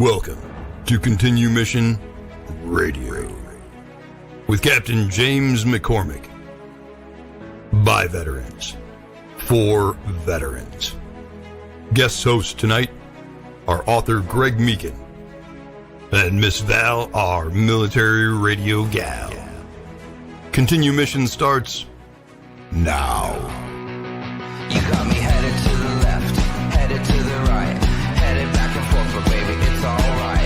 Welcome to Continue Mission Radio with Captain James McCormick. By veterans, for veterans. Guest hosts tonight are author Greg Meekin and Miss Val, our military radio gal. Continue Mission starts now. You got me headed to the left, headed to the right, headed back and forth, but baby, it's alright.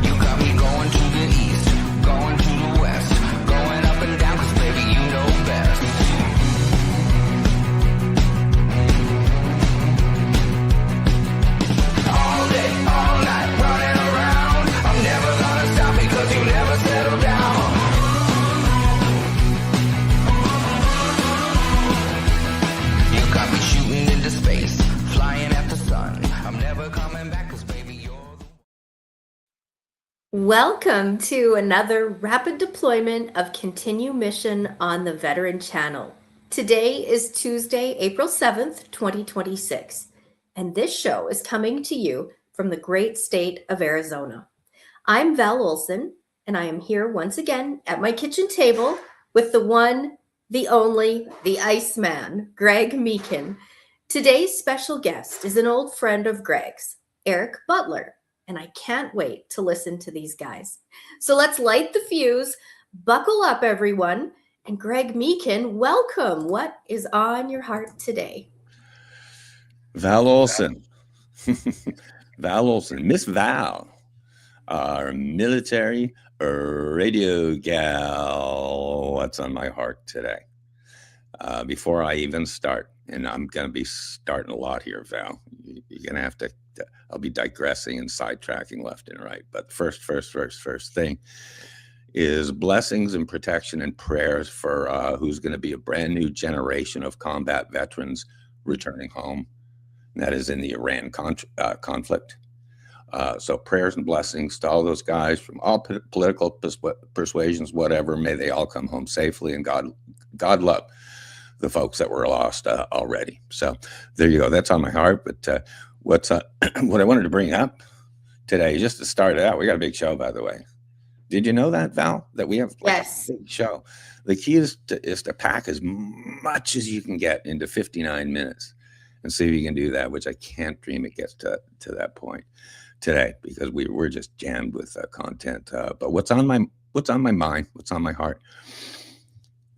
You got me going to the east, going to the west, going up and down, 'cause baby, you know best. All day, all night, running around, I'm never gonna stop because you never settle down. Got me shooting into space, flying at the sun. I'm never coming back 'cause baby, you're the... Welcome to another rapid deployment of Continue Mission on the Veteran Channel. Today is Tuesday, April 7th, 2026, and this show is coming to you from the great state of Arizona. I'm Val Olson, and I am here once again at my kitchen table with the one, the only, the Iceman, Greg Meekin. Today's special guest is an old friend of Greg's, Erik Butler, and I can't wait to listen to these guys. So let's light the fuse, buckle up everyone, and Greg Meekin, welcome. What is on your heart today? Val Olson. Val Olson. Miss Val, our military radio gal. What's on my heart today? Before I even start, and I'm going to be starting a lot here, Val. You're going to have to, I'll be digressing and sidetracking left and right. But first thing is blessings and protection and prayers for who's going to be a brand new generation of combat veterans returning home. And that is in the Iran conflict. So prayers and blessings to all those guys from all political persuasions, whatever. May they all come home safely, and God love the folks that were lost already. So there you go. That's on my heart. But what I wanted to bring up today, just to start it out, we got a big show, by the way. Did you know that, Val, that we have Yes. a big show? The key is to pack as much as you can get into 59 minutes and see if you can do that, which I can't dream it gets to that point today, because we're just jammed with content. But what's on my mind, what's on my heart,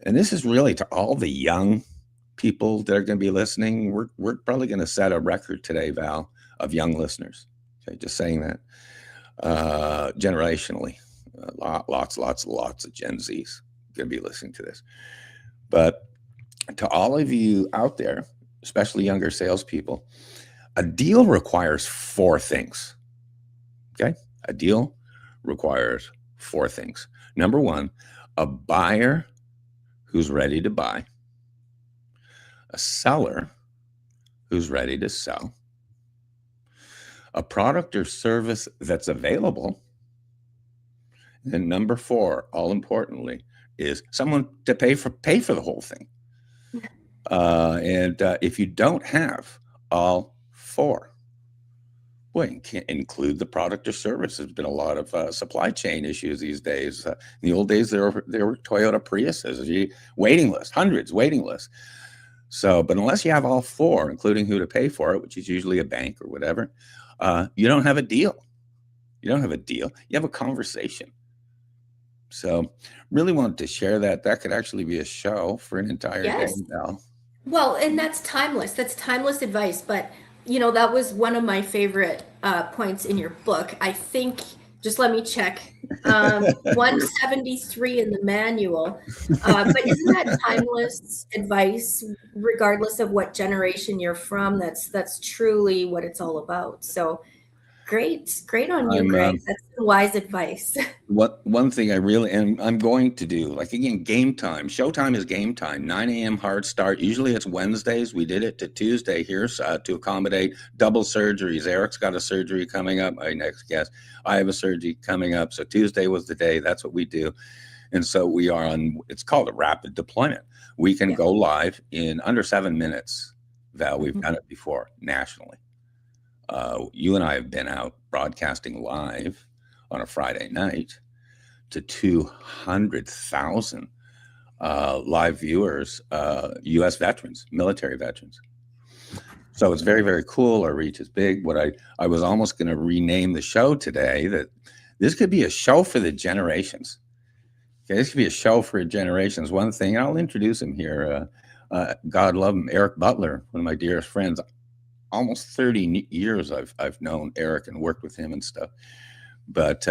and this is really to all the young people that are going to be listening. We're probably going to set a record today, Val, of young listeners. Okay, just saying that. Generationally, lots of Gen Zs going to be listening to this. But to all of you out there, especially younger salespeople, a deal requires 4 things. Okay, a deal requires 4 things. Number 1, a buyer who's ready to buy, a seller who's ready to sell, a product or service that's available, and then number 4, all importantly, is someone to pay for the whole thing. And if you don't have all 4, boy, you can't include the product or service. There's been a lot of supply chain issues these days. In the old days, there were Toyota Priuses, waiting list, hundreds waiting lists. So, but unless you have all 4, including who to pay for it, which is usually a bank or whatever, you don't have a deal. You don't have a deal. You have a conversation. So really wanted to share that. That could actually be a show for an entire day now. Well, and that's timeless. That's timeless advice. But, you know, that was one of my favorite points in your book. I think, just let me check, 173 in the manual. But isn't that timeless advice, regardless of what generation you're from? That's truly what it's all about. So great on you, Greg. That's wise advice. One thing I'm going to do, like, again, game time. Showtime is game time. 9 a.m. hard start. Usually it's Wednesdays. We did it to Tuesday here to accommodate double surgeries. Erik's got a surgery coming up. My next guest. I have a surgery coming up. So Tuesday was the day. That's what we do. And so we are on, it's called a rapid deployment. We can go live in under 7 minutes Val. We've Mhm. done it before nationally. You and I have been out broadcasting live on a Friday night to 200,000 live viewers, U.S. veterans, military veterans. So it's very, very cool. Our reach is big. What I was almost going to rename the show today, that this could be a show for the generations. Okay, this could be a show for generations. One thing, and I'll introduce him here. God love him, Erik Butler, one of my dearest friends. Almost 30 years I've known Erik and worked with him and stuff. But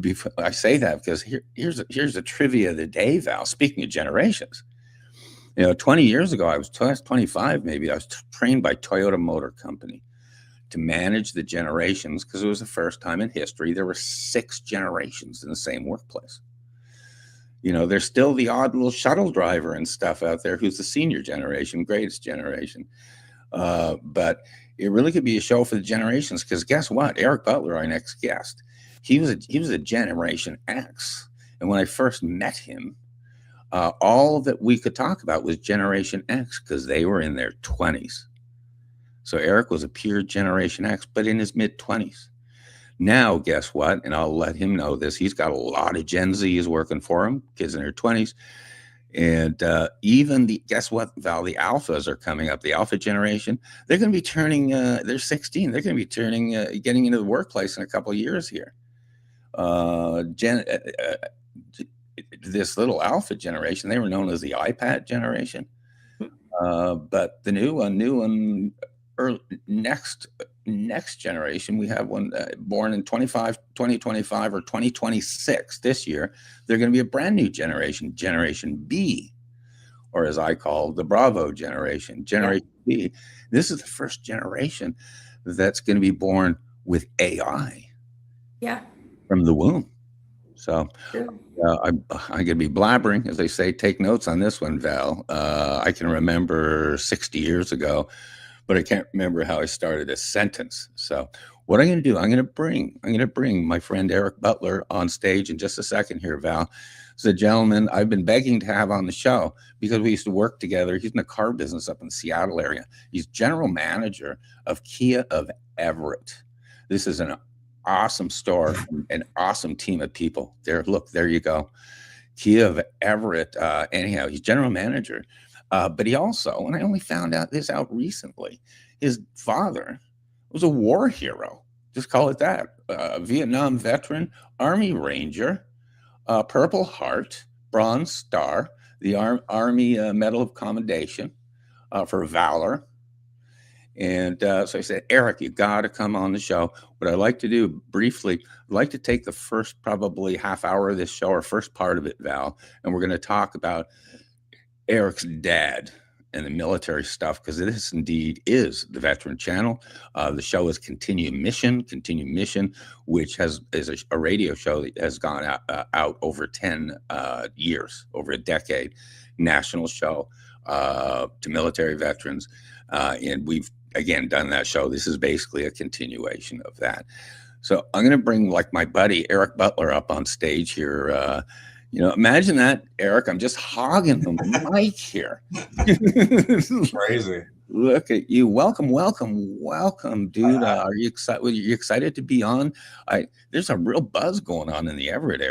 before I say that, because here's a trivia of the day, Val. Speaking of generations, 20 years ago, I was 25 maybe. I was trained by Toyota Motor Company to manage the generations, because it was the first time in history there were 6 generations in the same workplace. There's still the odd little shuttle driver and stuff out there who's the senior generation, greatest generation. But it really could be a show for the generations, because guess what? Erik Butler, our next guest, he was a Generation X. And when I first met him, all that we could talk about was Generation X, because they were in their 20s. So Erik was a pure Generation X, but in his mid-20s. Now, guess what? And I'll let him know this. He's got a lot of Gen Zs working for him, kids in their 20s. And even guess what, Val, the alphas are coming up, the alpha generation. They're going to be turning, they're 16. They're going to be getting into the workplace in a couple of years here. This little alpha generation, they were known as the iPad generation. But the new one, next generation, we have one born in 2025 or 2026 this year. They're going to be a brand new generation, Generation B, or as I call the Bravo generation, Generation B. This is the first generation that's going to be born with AI from the womb. So I'm going to be blabbering, as they say. Take notes on this one, Val. I can remember 60 years ago, but I can't remember how I started a sentence. So what I'm going to do, I'm going to bring my friend Erik Butler on stage in just a second here, Val. He's a gentleman I've been begging to have on the show because we used to work together. He's in the car business up in the Seattle area. He's general manager of Kia of Everett. This is an awesome store, an awesome team of people there. Look, there you go. Kia of Everett. Anyhow, he's general manager. But he also, and I only found this out recently, his father was a war hero. Just call it that. Vietnam veteran, Army Ranger, Purple Heart, Bronze Star, the Army Medal of Commendation for valor. And so I said, Erik, you got to come on the show. What I'd like to do briefly, I'd like to take the first probably half hour of this show, or first part of it, Val, and we're going to talk about Erik's dad and the military stuff, because this indeed is the Veteran Channel. The show is Continue Mission, which is a radio show that has gone out over 10 years, over a decade, national show to military veterans. And we've, again, done that show. This is basically a continuation of that. So I'm going to bring my buddy Erik Butler up on stage here. Imagine that, Erik. I'm just hogging the mic here. Crazy. Look at you. Welcome, dude. Are you excited? You excited to be on? There's a real buzz going on in the Everett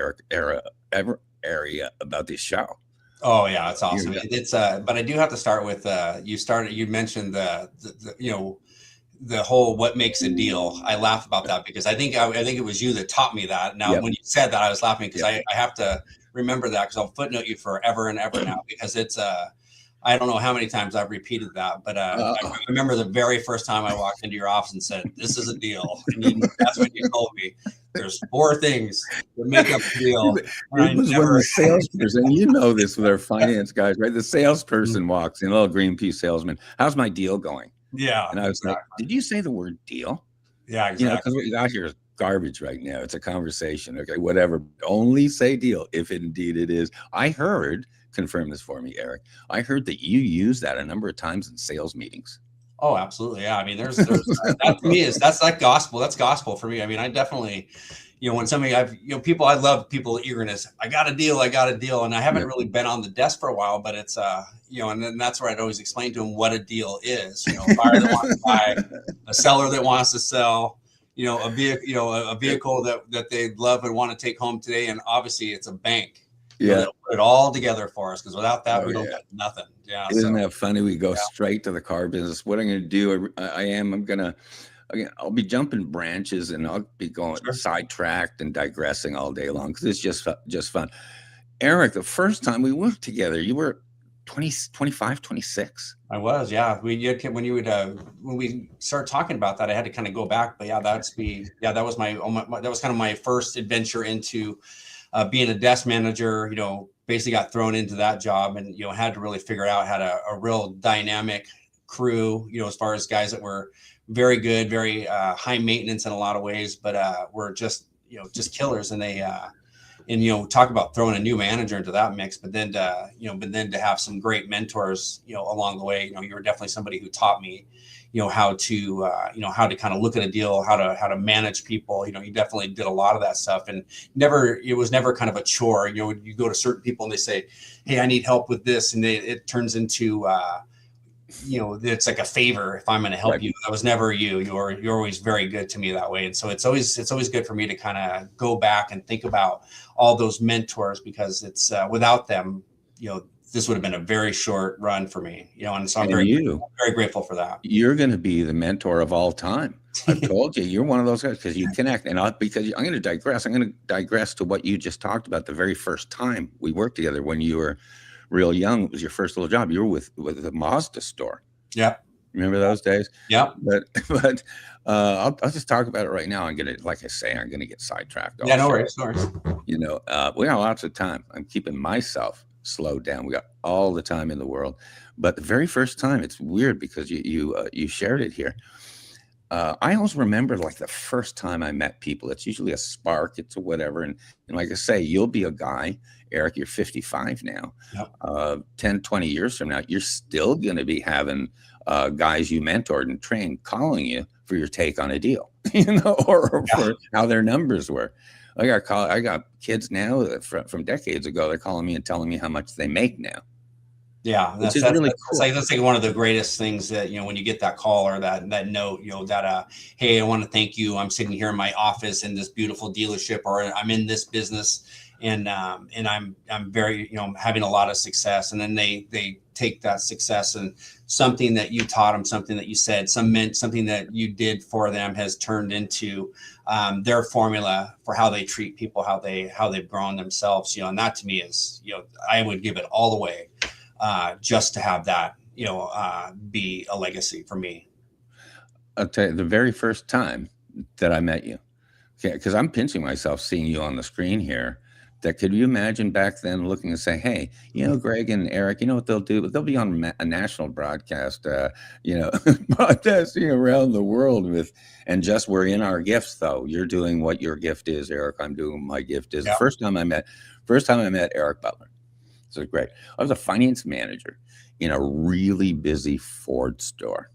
area about this show. Oh yeah, it's awesome. It's but I do have to start with you mentioned the whole what makes a deal. I laugh about that because I think it was you that taught me that. Now, when you said that, I was laughing because I have to remember that, because I'll footnote you forever and ever now, because it's I don't know how many times I've repeated that, but I remember the very first time I walked into your office and said, "This is a deal." And that's what you told me. There's 4 things that make up a deal. It was when the salesperson, you know this with our finance guys, right? The salesperson walks in, a little Greenpeace salesman. How's my deal going? Yeah. And I was like, did you say the word deal? Yeah, exactly. Because what you got here is garbage right now. It's a conversation. Okay, whatever. Only say deal if indeed it is. I heard, confirm this for me, Erik. I heard that you use that a number of times in sales meetings. Oh, absolutely. Yeah. I mean, there's that to me that's like gospel. That's gospel for me. I mean, I definitely, when somebody people, I love people eagerness. I got a deal. And I haven't really been on the desk for a while, but it's, and then that's where I'd always explain to them what a deal is, a buyer that wants to buy, a seller that wants to sell, a vehicle that they love and want to take home today. And obviously it's a bank. They'll put it all together for us, because without that, we don't get nothing. Yeah. Isn't that funny? We go straight to the car business. What I'm going to do, I'll be jumping branches, and I'll be going sidetracked and digressing all day long, because it's just fun. Erik, the first time we worked together, you were 25, 26. I was, yeah. When we started talking about that, I had to kind of go back, but that was that was kind of my first adventure into being a desk manager. Basically got thrown into that job, and had to really figure out how to a real dynamic crew. As far as guys that were very good, very high maintenance in a lot of ways, but were just killers. And they talk about throwing a new manager into that mix, but then to have some great mentors along the way. You were definitely somebody who taught me how to kind of look at a deal, how to manage people. You definitely did a lot of that stuff, and it was never kind of a chore. You go to certain people and they say, hey, I need help with this, and it turns into it's like a favor if I'm going to help you. That was never you. You're always very good to me that way. And so it's always good for me to kind of go back and think about all those mentors, because it's without them, this would have been a very short run for me, and so I'm very grateful for that. You're going to be the mentor of all time. I've told you, you're one of those guys, because you connect. And I'm going to digress. I'm going to digress to what you just talked about. The very first time we worked together, when you were real young, it was your first little job. You were with the Mazda store. Yeah. Remember those days? Yeah. But I'll just talk about it right now. I'm going to get sidetracked. Yeah, no worries. We got lots of time. I'm keeping myself slowed down. We got all the time in the world. But the very first time, it's weird, because you shared it here. I always remember, like, the first time I met people. It's usually a spark. It's a whatever. And like I say, you'll be a guy, Erik, you're 55 now. Yep. 10, 20 years from now, you're still going to be having guys you mentored and trained calling you for your take on a deal, or for how their numbers were. I got kids now from decades ago. They're calling me and telling me how much they make now. Yeah, that's really cool. That's like one of the greatest things that, when you get that call or that note, hey, I want to thank you. I'm sitting here in my office in this beautiful dealership, or I'm in this business, and I'm very, having a lot of success. And then they take that success, and something that you taught them, something that you said, something that you did for them has turned into their formula for how they treat people, how they've grown themselves. And that to me is, I would give it all away. Just to have that, be a legacy for me. I'll tell you, the very first time that I met you, because I'm pinching myself seeing you on the screen here, that could you imagine back then looking and saying, hey, Greg and Erik, what they'll do? They'll be on a national broadcast, broadcasting around the world and just we're in our gifts, though. You're doing what your gift is, Erik. I'm doing what my gift is. Yep. The first time I met Erik Butler. So great. I was a finance manager in a really busy Ford store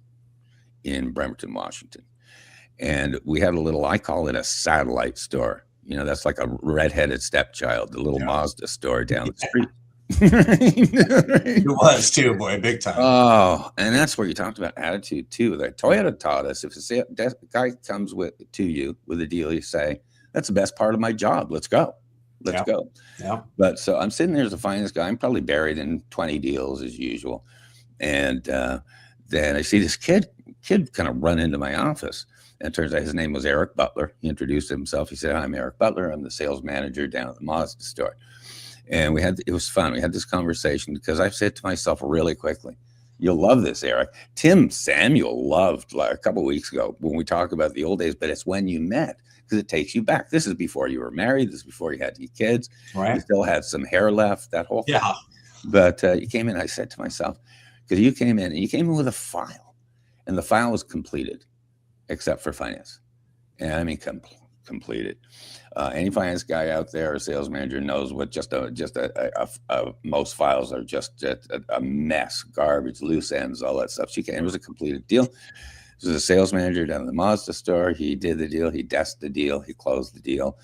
in Bremerton, Washington. And we had I call it a satellite store. That's like a redheaded stepchild, the little Mazda store down the street. It was too, boy, big time. Oh, and that's where you talked about attitude too. That Toyota taught us, if a guy comes to you with a deal, you say, that's the best part of my job. Let's go. Let's go. Yeah. But so I'm sitting there as a finance guy. I'm probably buried in 20 deals as usual. And then I see this kid kind of run into my office. And it turns out his name was Erik Butler. He introduced himself. He said, I'm Erik Butler. I'm the sales manager down at the Mazda store. And it was fun. We had this conversation because I said to myself really quickly, you'll love this, Erik. Tim Samuel loved, like a couple of weeks ago when we talk about the old days, but it's when you met. Because it takes you back. This is before you were married. This is before you had your kids. Right. You still had some hair left, that whole thing. Yeah. But you came in, I said to myself, because you came in with a file, and the file was completed, except for finance. And I mean, completed. Any finance guy out there, or sales manager, knows what most files are just a mess, garbage, loose ends, all that stuff. It was a completed deal. was a sales manager down at the Mazda store. He did the deal. He desked the deal. He closed the deal.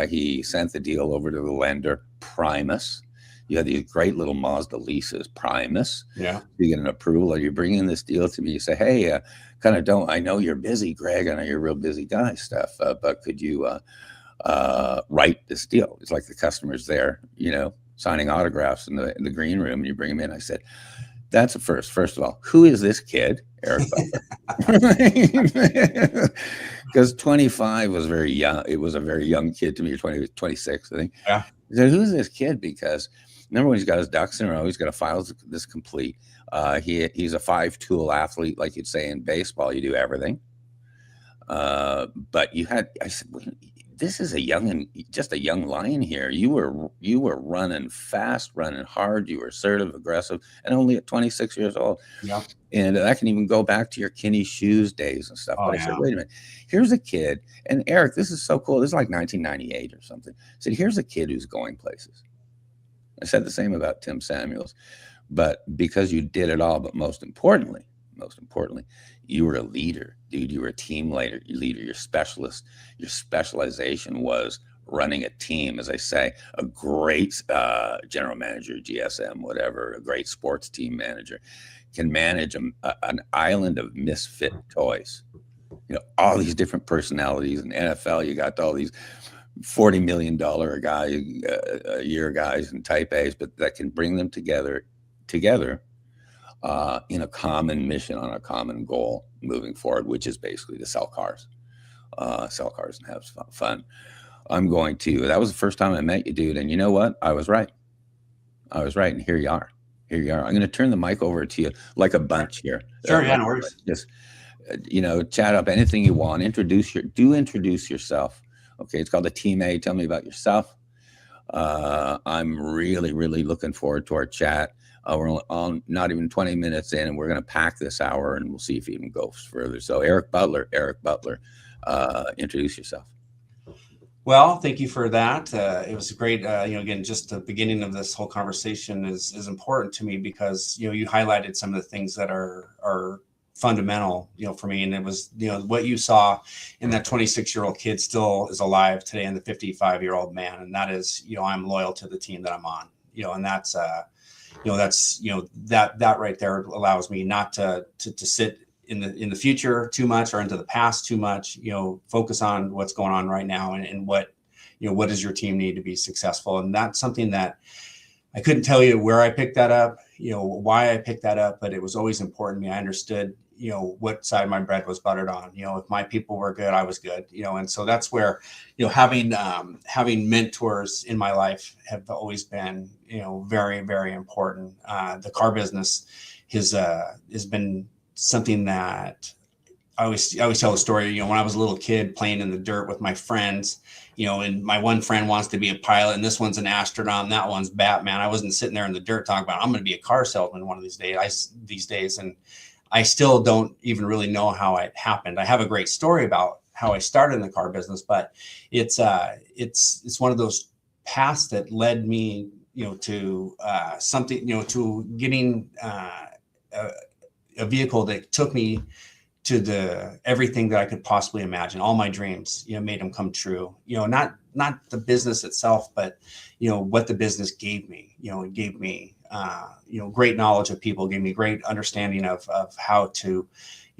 He sent the deal over to the lender, Primus. You had these great little Mazda leases, Primus. Yeah. You get an approval, or you bring in this deal to me. You say, hey, I know you're busy, Greg. I know you're a real busy guy, but could you write this deal? It's like the customer's there, signing autographs in the green room, and you bring them in. I said, that's a first. First of all, who is this kid, Erik Butler? Because 25 was very young. It was a very young kid to me. 26, I think. Yeah. I said, who's this kid? Because number one, he's got his ducks in a row. He's got to file this complete. He's a 5-tool athlete, like you'd say in baseball. You do everything. But I said, well, this is just a young lion here. You were running fast, running hard. You were assertive, aggressive, and only at 26 years old. Yeah. And I can even go back to your Kinney Shoes days and stuff. But I said, wait a minute, here's a kid. And Erik, this is so cool. This is like 1998 or something. I said, here's a kid who's going places. I said the same about Tim Samuels, but because you did it all, but most importantly, you were a leader, dude. You were a team leader, your specialist. Your specialization was running a team, as I say, a great general manager, GSM, whatever, a great sports team manager can manage an island of misfit toys. All these different personalities. In NFL, you got all these $40 million a year guys and type A's, but that can bring them together in a common mission on a common goal moving forward, which is basically to sell cars and have fun. That was the first time I met you, dude. And you know what? I was right. And here you are. I'm going to turn the mic over to you like a bunch here. Sure. Yeah, no worries. Just, chat up anything you want. Introduce yourself. Okay. It's called the Team A. Tell me about yourself. I'm really, really looking forward to our chat. We're on not even 20 minutes in, and we're going to pack this hour, and we'll see if it even goes further. So Erik Butler, introduce yourself. Well, thank you for that. It was great. Again, just the beginning of this whole conversation is important to me because, you highlighted some of the things that are fundamental, for me. And it was, what you saw in that 26-year-old kid still is alive today in the 55-year-old man. And that is, I'm loyal to the team that I'm on, and that's, that right there allows me not to sit in the future too much or into the past too much, focus on what's going on right now and what does your team need to be successful. And that's something that I couldn't tell you where I picked that up, why I picked that up, but it was always important to me. I understood, what side my bread was buttered on. If my people were good, I was good, and so that's where, having mentors in my life have always been, very, very important. The car business has been something that I always tell a story, when I was a little kid playing in the dirt with my friends, and my one friend wants to be a pilot and this one's an astronaut and that one's Batman. I wasn't sitting there in the dirt talking about, I'm going to be a car salesman one of these days. And I still don't even really know how it happened. I have a great story about how I started in the car business, but it's one of those paths that led me, to something, to getting a vehicle that took me to everything that I could possibly imagine. All my dreams, made them come true. Not the business itself, but what the business gave me. It gave me great knowledge of people, gave me great understanding of how to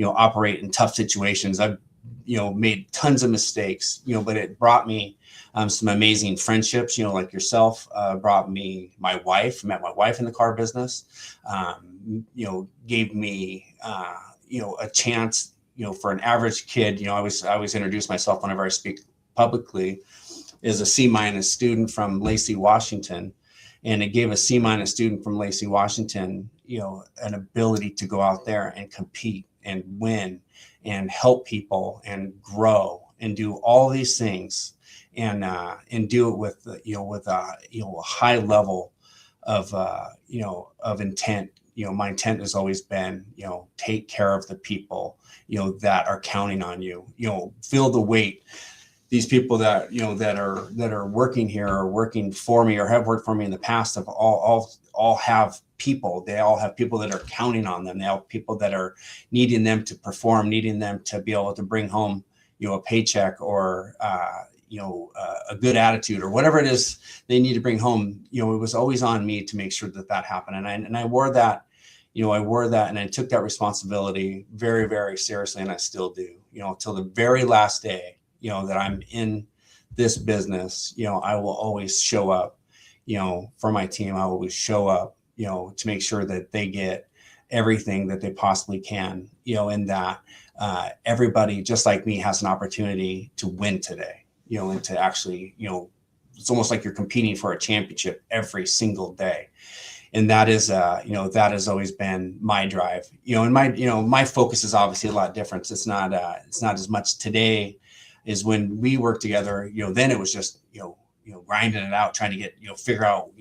operate in tough situations. I've made tons of mistakes, but it brought me some amazing friendships, like yourself, brought me met my wife in the car business, gave me, a chance, for an average kid. I always introduce myself whenever I speak publicly as a C- student from Lacey, Washington. And it gave a C- student from Lacey, Washington, an ability to go out there and compete and win and help people and grow and do all these things and do it with a high level of intent. My intent has always been, take care of the people, that are counting on you, feel the weight, these people that, that are working here or working for me or have worked for me in the past have all have people. They all have people that are counting on them. They have people that are needing them to perform, needing them to be able to bring home, a paycheck or, a good attitude or whatever it is they need to bring home. It was always on me to make sure that happened. And I wore that, and I took that responsibility very, very seriously. And I still do, till the very last day, that I'm in this business. I will always show up, for my team. I will always show up, to make sure that they get everything that they possibly can, and that everybody just like me has an opportunity to win today, and to actually, it's almost like you're competing for a championship every single day. And that is, that has always been my drive, and my focus is obviously a lot different. It's not as much today as when we worked together. Then it was just, grinding it out, trying to get, figure out,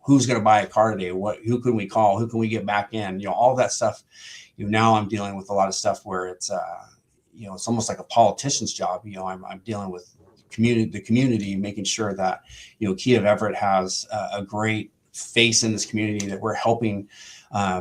who's going to buy a car today? Who can we call? Who can we get back in? All that stuff. Now I'm dealing with a lot of stuff where it's, it's almost like a politician's job. I'm dealing with the community, making sure that, Kia of Everett has a great face in this community, that we're helping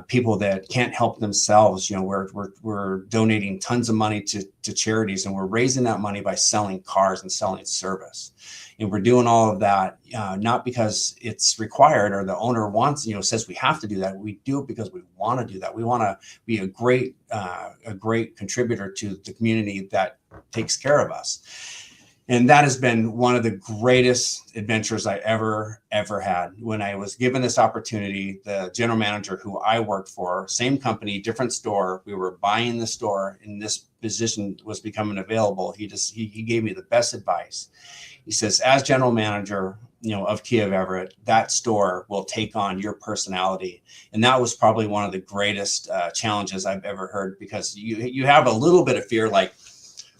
people that can't help themselves. We're donating tons of money to charities, and we're raising that money by selling cars and selling service. And we're doing all of that, not because it's required or the owner wants, says we have to do that. We do it because we want to do that. We want to be a great contributor to the community that takes care of us. And that has been one of the greatest adventures I ever had. When I was given this opportunity, the general manager who I worked for, same company, different store, we were buying the store and this position was becoming available. He gave me the best advice. He says, as general manager, of Kia of Everett, that store will take on your personality. And that was probably one of the greatest challenges I've ever heard, because you have a little bit of fear, like,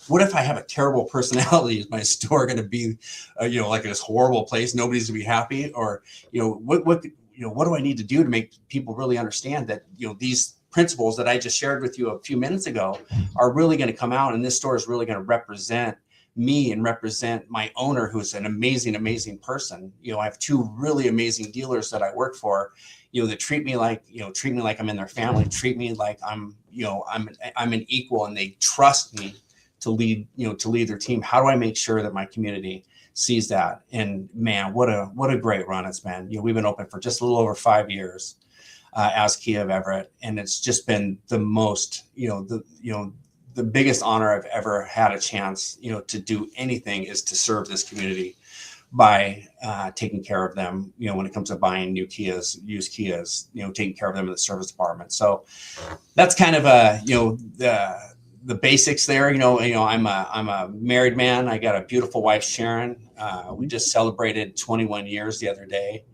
what if I have a terrible personality? Is my store going to be, like this horrible place? Nobody's going to be happy? Or, what do I need to do to make people really understand that, these principles that I just shared with you a few minutes ago are really going to come out, and this store is really going to represent me and represent my owner, who's an amazing, amazing person. I have two really amazing dealers that I work for, that treat me like I'm in their family, treat me like I'm an equal, and they trust me to lead their team. How do I make sure that my community sees that? And man, what a great run it's been. We've been open for just a little over 5 years as Kia of Everett, and it's just been the most, the biggest honor I've ever had a chance, to do anything, is to serve this community by taking care of them, when it comes to buying new Kias, used Kias, taking care of them in the service department. So that's kind of the basics there. I'm a married man. I got a beautiful wife, Sharon. We just celebrated 21 years the other day.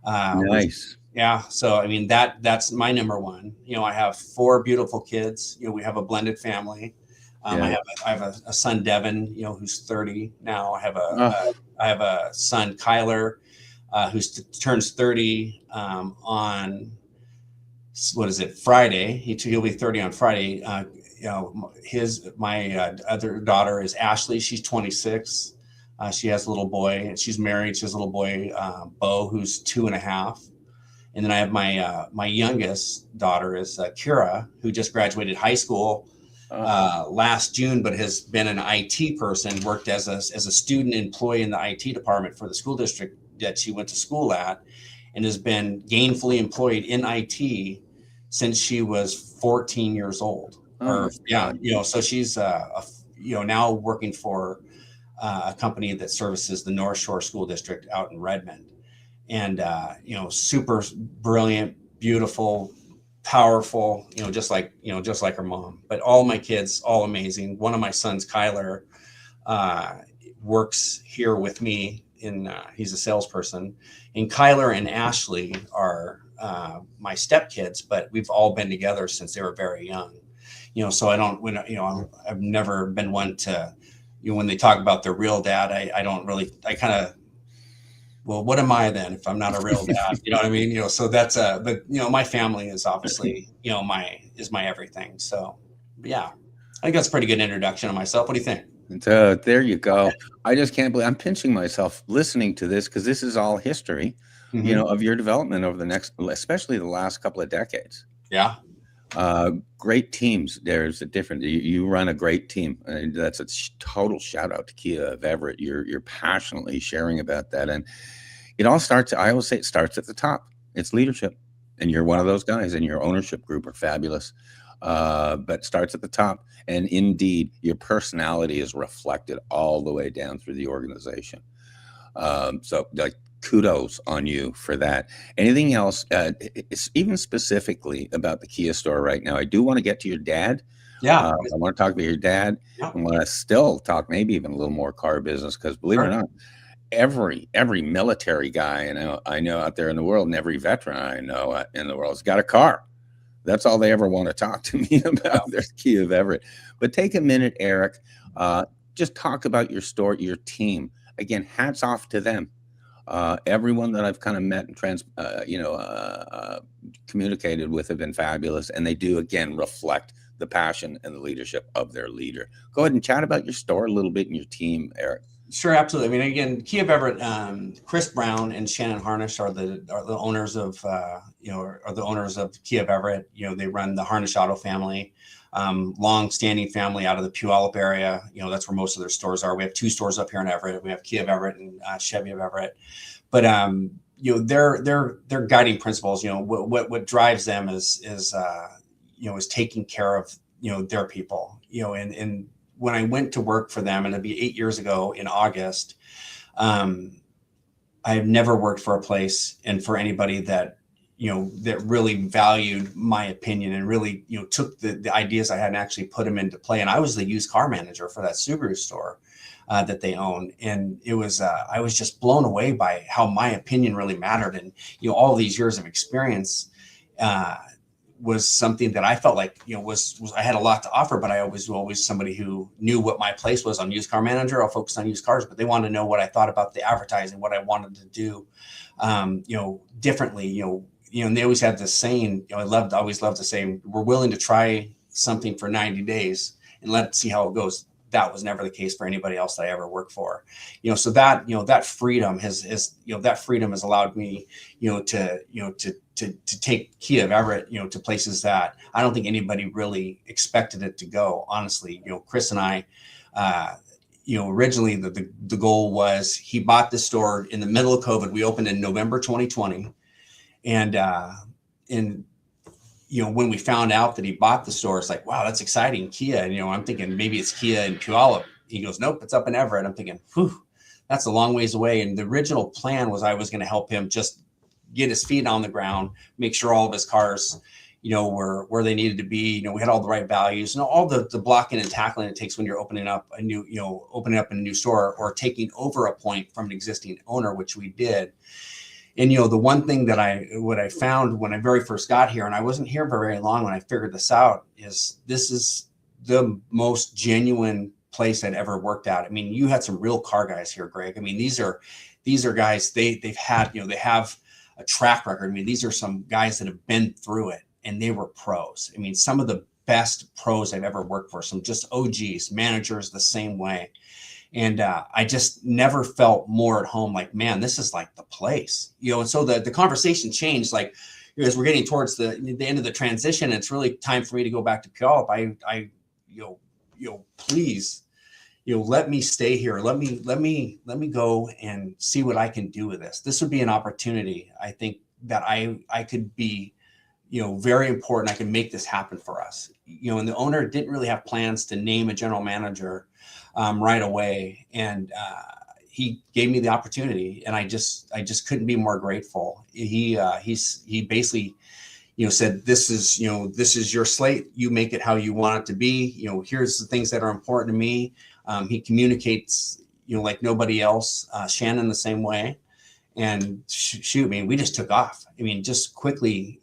Nice. Yeah. So, I mean, that's my number one. I have 4 beautiful kids. We have a blended family. I have a son, Devin, who's 30 now. I have a son, Kyler, who turns 30 on, Friday. He'll be 30 on Friday. My other daughter is Ashley. She's 26. She has a little boy, and she's married. She has a little boy, Bo, who's 2.5. And then I have my youngest daughter is Kira, who just graduated high school last June, but has been an IT person, worked as a student employee in the IT department for the school district that she went to school at, and has been gainfully employed in IT since she was 14 years old. So she's now working for a company that services the North Shore School District out in Redmond. And super brilliant, beautiful, powerful, just like her mom. But all my kids, all amazing. One of my sons, Kyler, works here with me he's a salesperson. And Kyler and Ashley are my stepkids, but we've all been together since they were very young. So I've never been one to, when they talk about their real dad, I kind of, well, what am I then if I'm not a real dad? You know what I mean? So that's but my family is obviously, my everything. So yeah, I think that's a pretty good introduction of myself. What do you think? So there you go. I just can't believe I'm pinching myself listening to this because this is all history, Mhm. of your development over the next, especially the last couple of decades. Yeah. Great teams. There's a different. You run a great team, and that's a total shout out to Kia of Everett. You're passionately sharing about that, and it all starts. I always say it starts at the top. It's leadership, and you're one of those guys. And your ownership group are fabulous, but it starts at the top. And indeed, your personality is reflected all the way down through the organization. So, like, kudos on you for that. Anything else, it's even specifically about the Kia store right now? I do want to get to your dad. Yeah. I want to talk about your dad. Yeah. I want to still talk maybe even a little more car business because, believe it or not, every military guy I know out there in the world, and every veteran I know in the world has got a car. That's all they ever want to talk to me about, their Kia of Everett. But take a minute, Eric. Just talk about your store, your team. Again, hats off to them. Everyone that I've kind of met and communicated with have been fabulous, and they do again reflect the passion and the leadership of their leader. Go ahead and chat about your store a little bit and your team, Eric. Sure, absolutely. I mean, again, Kia of Everett, Chris Brown and Shannon Harnish are the owners of are the owners of Kia of Everett. They run the Harnish Auto family, long-standing family out of the Puyallup area. That's where most of their stores are. We have 2 stores up here in Everett. We have Kia of Everett and Chevy of Everett. But their guiding principles, what drives them is taking care of their people. And when I went to work for them, and it'd be 8 years ago in August, I have never worked for a place and for anybody that really valued my opinion and really, took the ideas I had and actually put them into play. And I was the used car manager for that Subaru store that they own. And it was, I was just blown away by how my opinion really mattered. And, all these years of experience, was something that I felt like, was I had a lot to offer, but I was always somebody who knew what my place was on used car manager. I'll focus on used cars, but they wanted to know what I thought about the advertising, what I wanted to do, differently, and they always had this saying, I always loved the saying, we're willing to try something for 90 days and let's see how it goes. That was never the case for anybody else that I ever worked for, so that, that freedom has allowed me, to take Kia of Everett, to places that I don't think anybody really expected it to go. Honestly, Chris and I, originally the goal was he bought the store in the middle of COVID. We opened in November 2020. And when we found out that he bought the store, it's like, wow, that's exciting. Kia. And, I'm thinking maybe it's Kia in Puyallup. He goes, nope, it's up in Everett. I'm thinking, whew, that's a long ways away. And the original plan was I was going to help him just get his feet on the ground, make sure all of his cars, were where they needed to be. We had all the right values and all the blocking and tackling it takes when you're opening up a new store or taking over a point from an existing owner, which we did. And, the one thing that I found when I very first got here, and I wasn't here for very long when I figured this out, is this is the most genuine place I'd ever worked at. I mean, you had some real car guys here, Greg. I mean, these are guys, they've had, they have a track record. I mean, these are some guys that have been through it and they were pros. I mean, some of the best pros I've ever worked for, some just OGs, managers the same way. And I just never felt more at home, like, man, this is like the place, and so the conversation changed, like, as we're getting towards the end of the transition, it's really time for me to go back to Puyallup. I please, let me stay here. Let me go and see what I can do with this. This would be an opportunity. I think that I could be, very important. I can make this happen for us, and the owner didn't really have plans to name a general manager right away. And he gave me the opportunity and I just couldn't be more grateful. He basically, said, this is your slate. You make it how you want it to be. Here's the things that are important to me. He communicates, like nobody else. Shannon the same way. And shoot, I mean, we just took off. I mean, just quickly,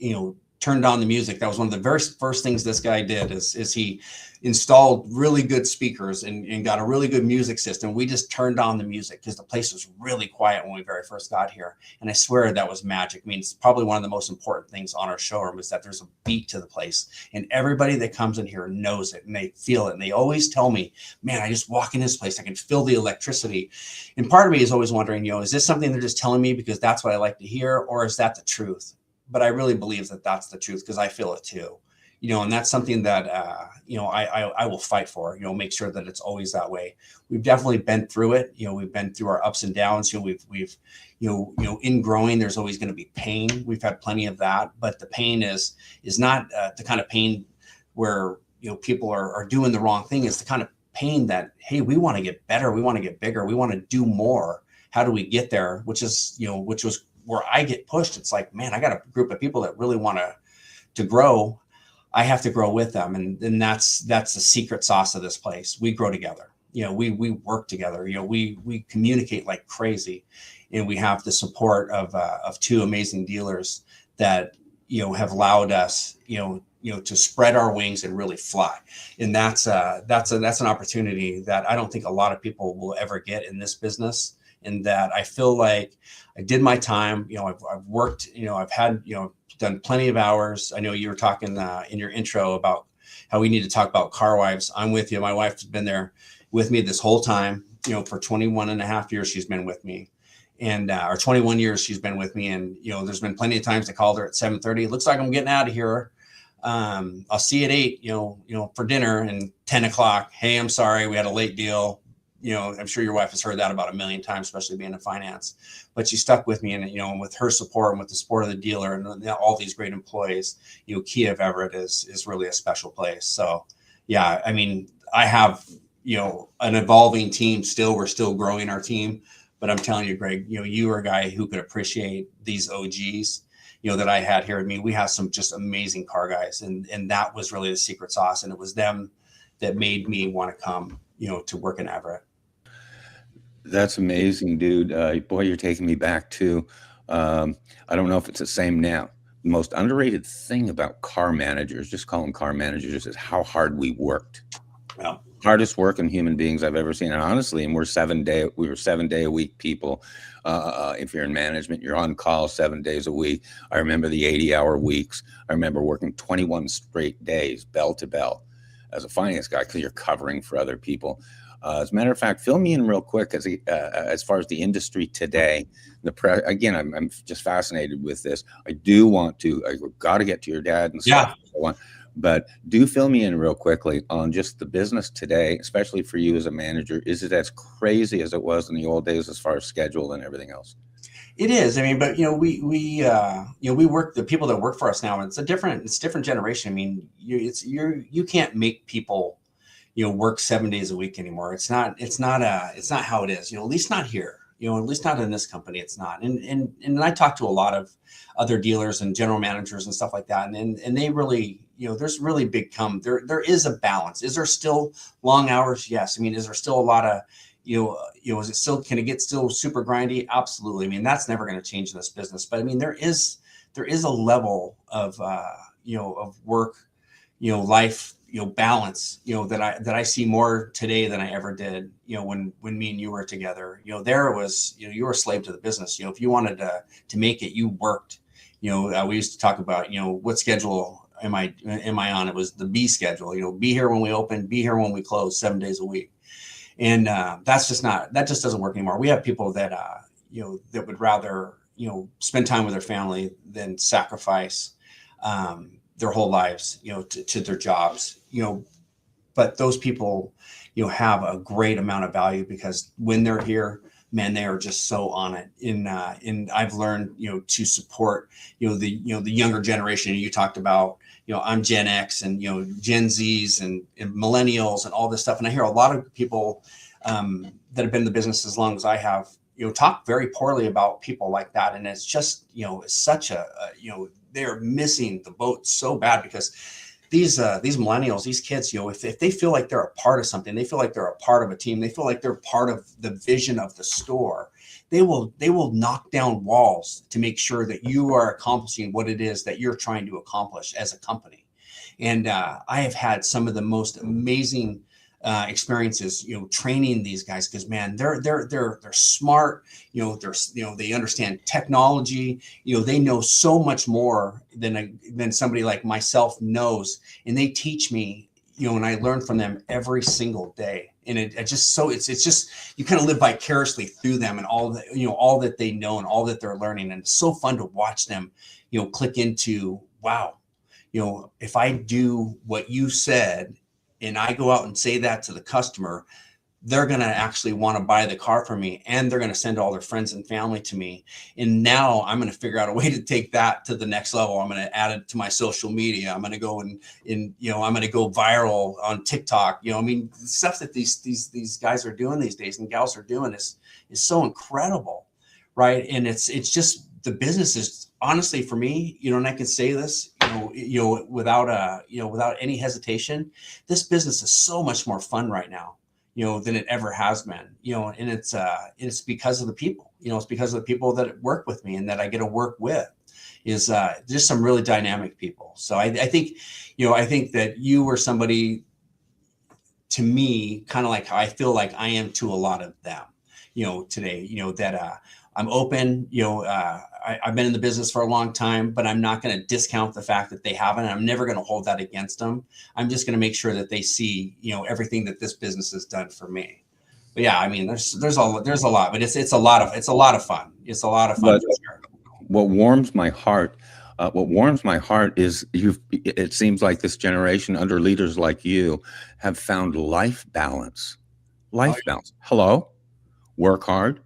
turned on the music. That was one of the very first things this guy did is he installed really good speakers and got a really good music system. We just turned on the music because the place was really quiet when we very first got here. And I swear that was magic. I mean, it's probably one of the most important things on our showroom is that there's a beat to the place. And everybody that comes in here knows it and they feel it. And they always tell me, man, I just walk in this place, I can feel the electricity. And part of me is always wondering, is this something they're just telling me because that's what I like to hear, or is that the truth? But I really believe that that's the truth because I feel it too. And that's something that, I will fight for, make sure that it's always that way. We've definitely been through it. We've been through our ups and downs. We've in growing, there's always going to be pain. We've had plenty of that, but the pain is not the kind of pain where, people are doing the wrong thing. It's the kind of pain that, hey, we want to get better. We want to get bigger. We want to do more. How do we get there? Which was where I get pushed. It's like, man, I got a group of people that really want to grow. I have to grow with them. And that's the secret sauce of this place. We grow together. We work together. We communicate like crazy, and we have the support of two amazing dealers that, have allowed us, to spread our wings and really fly. And that's an opportunity that I don't think a lot of people will ever get in this business. And that I feel like I did my time. I've worked, I've had, done plenty of hours. I know you were talking in your intro about how we need to talk about car wives. I'm with you. My wife's been there with me this whole time, for 21 and a half years, she's been with me, and, or 21 years she's been with me. And, there's been plenty of times I called her at 7:30. It looks like I'm getting out of here. I'll see you at 8, for dinner, and 10 o'clock. Hey, I'm sorry. We had a late deal. I'm sure your wife has heard that about a million times, especially being in finance, but she stuck with me, and, with her support and with the support of the dealer and all these great employees, Kia of Everett is really a special place. So, yeah, I mean, I have, an evolving team still. We're still growing our team, but I'm telling you, Greg, you are a guy who could appreciate these OGs, that I had here. I mean, we have some just amazing car guys, and that was really the secret sauce. And it was them that made me want to come, to work in Everett. That's amazing, dude. Boy, you're taking me back to, I don't know if it's the same now. The most underrated thing about car managers, just call them car managers, is how hard we worked. Yeah. Hardest working human beings I've ever seen. And honestly, and we were 7 day a week people. If you're in management, you're on call 7 days a week. I remember the 80-hour weeks. I remember working 21 straight days, bell to bell, as a finance guy, because you're covering for other people. As a matter of fact, fill me in real quick as far as the industry today. Again, I'm just fascinated with this. I got to get to your dad and stuff. Yeah. But do fill me in real quickly on just the business today, especially for you as a manager. Is it as crazy as it was in the old days as far as schedule and everything else? It is. I mean, but we work, the people that work for us now. It's different generation. I mean, you can't make people, work 7 days a week anymore. It's not how it is. At least not here. At least not in this company. It's not. And I talk to a lot of other dealers and general managers and stuff like that, and they really, there's really big there is a balance. Is there still long hours? Yes. I mean, is there still a lot of, is it still, can it get still super grindy? Absolutely. I mean, that's never going to change in this business. But I mean, there is a level of, of work, life, balance, that I see more today than I ever did, when me and you were together. There was, you were a slave to the business. If you wanted to make it, you worked. We used to talk about, what schedule am I on? It was the B schedule. Be here when we open, be here when we close, 7 days a week. And that just doesn't work anymore. We have people that that would rather spend time with their family than sacrifice their whole lives to their jobs. But those people have a great amount of value, because when they're here, man, they are just so on it. And I've learned to support the younger generation. You talked about I'm Gen X and Gen Zs and millennials and all this stuff. And I hear a lot of people that have been in the business as long as I have talk very poorly about people like that. And it's just it's such a they're missing the boat so bad, because these millennials, these kids, if they feel like they're a part of something, they feel like they're a part of a team, they feel like they're part of the vision of the store, they will knock down walls to make sure that you are accomplishing what it is that you're trying to accomplish as a company. And I have had some of the most amazing experiences, training these guys, because man, they're smart. They understand technology. They know so much more than somebody like myself knows, and they teach me. And I learn from them every single day. And it's just you kind of live vicariously through them and all that they know and all that they're learning. And it's so fun to watch them, click into, wow, if I do what you said and I go out and say that to the customer, they're going to actually want to buy the car from me, and they're going to send all their friends and family to me. And now I'm going to figure out a way to take that to the next level. I'm going to add it to my social media. I'm going to go and I'm going to go viral on TikTok. The stuff that these guys are doing these days and gals are doing is so incredible. Right. And it's just, the business is, honestly, for me, and I can say this, without any hesitation, this business is so much more fun right now, than it ever has been, and it's because of the people, it's because of the people that work with me and that I get to work with is just some really dynamic people. So I think that you were somebody to me, kind of like how I feel like I am to a lot of them, today, that I'm open, I've been in the business for a long time, but I'm not going to discount the fact that they haven't. I'm never going to hold that against them. I'm just going to make sure that they see, everything that this business has done for me. But yeah, I mean, there's a lot, but it's a lot of fun. It's a lot of fun. What warms my heart is it seems like this generation under leaders like you have found life balance. Balance. Hello, work hard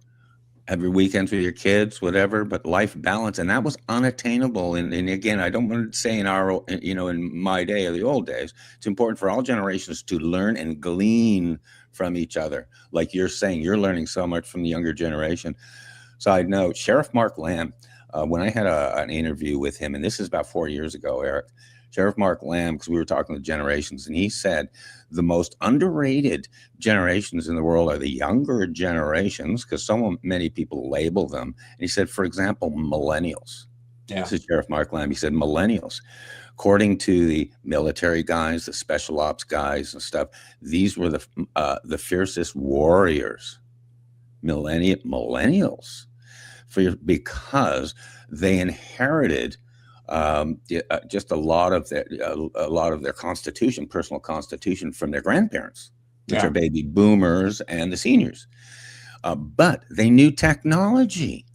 every weekend with your kids, whatever, but life balance. And that was unattainable. And again, I don't want to say in my day or the old days, it's important for all generations to learn and glean from each other. Like you're saying, you're learning so much from the younger generation. Side note, Sheriff Mark Lamb, when I had an interview with him, and this is about 4 years ago, Eric, Sheriff Mark Lamb, because we were talking to generations, and he said the most underrated generations in the world are the younger generations, because many people label them. And he said, for example, millennials. Yeah. This is Sheriff Mark Lamb. He said millennials, according to the military guys, the special ops guys and stuff, these were the fiercest warriors, millennials, because they inherited just a lot of their constitution, personal constitution, from their grandparents, which are baby boomers and the seniors. But they knew technology.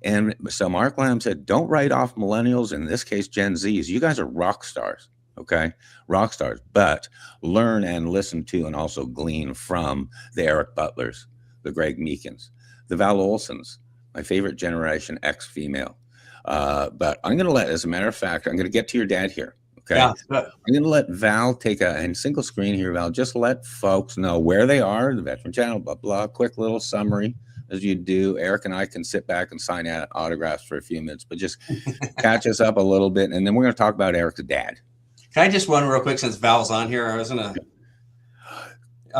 And so Mark Lamb said, don't write off millennials, in this case, Gen Zs. You guys are rock stars, okay? Rock stars, but learn and listen to and also glean from the Erik Butlers, the Greg Meekins, the Val Olsons, my favorite Generation X female. But I'm going to let, as a matter of fact, I'm going to get to your dad here. Okay. Yeah, I'm going to let Val take and single screen here, Val, just let folks know where they are, the Veteran Channel, blah, blah, quick little summary as you do. Eric and I can sit back and sign autographs for a few minutes, but just catch us up a little bit. And then we're going to talk about Eric's dad. Can I just run real quick since Val's on here? I was going to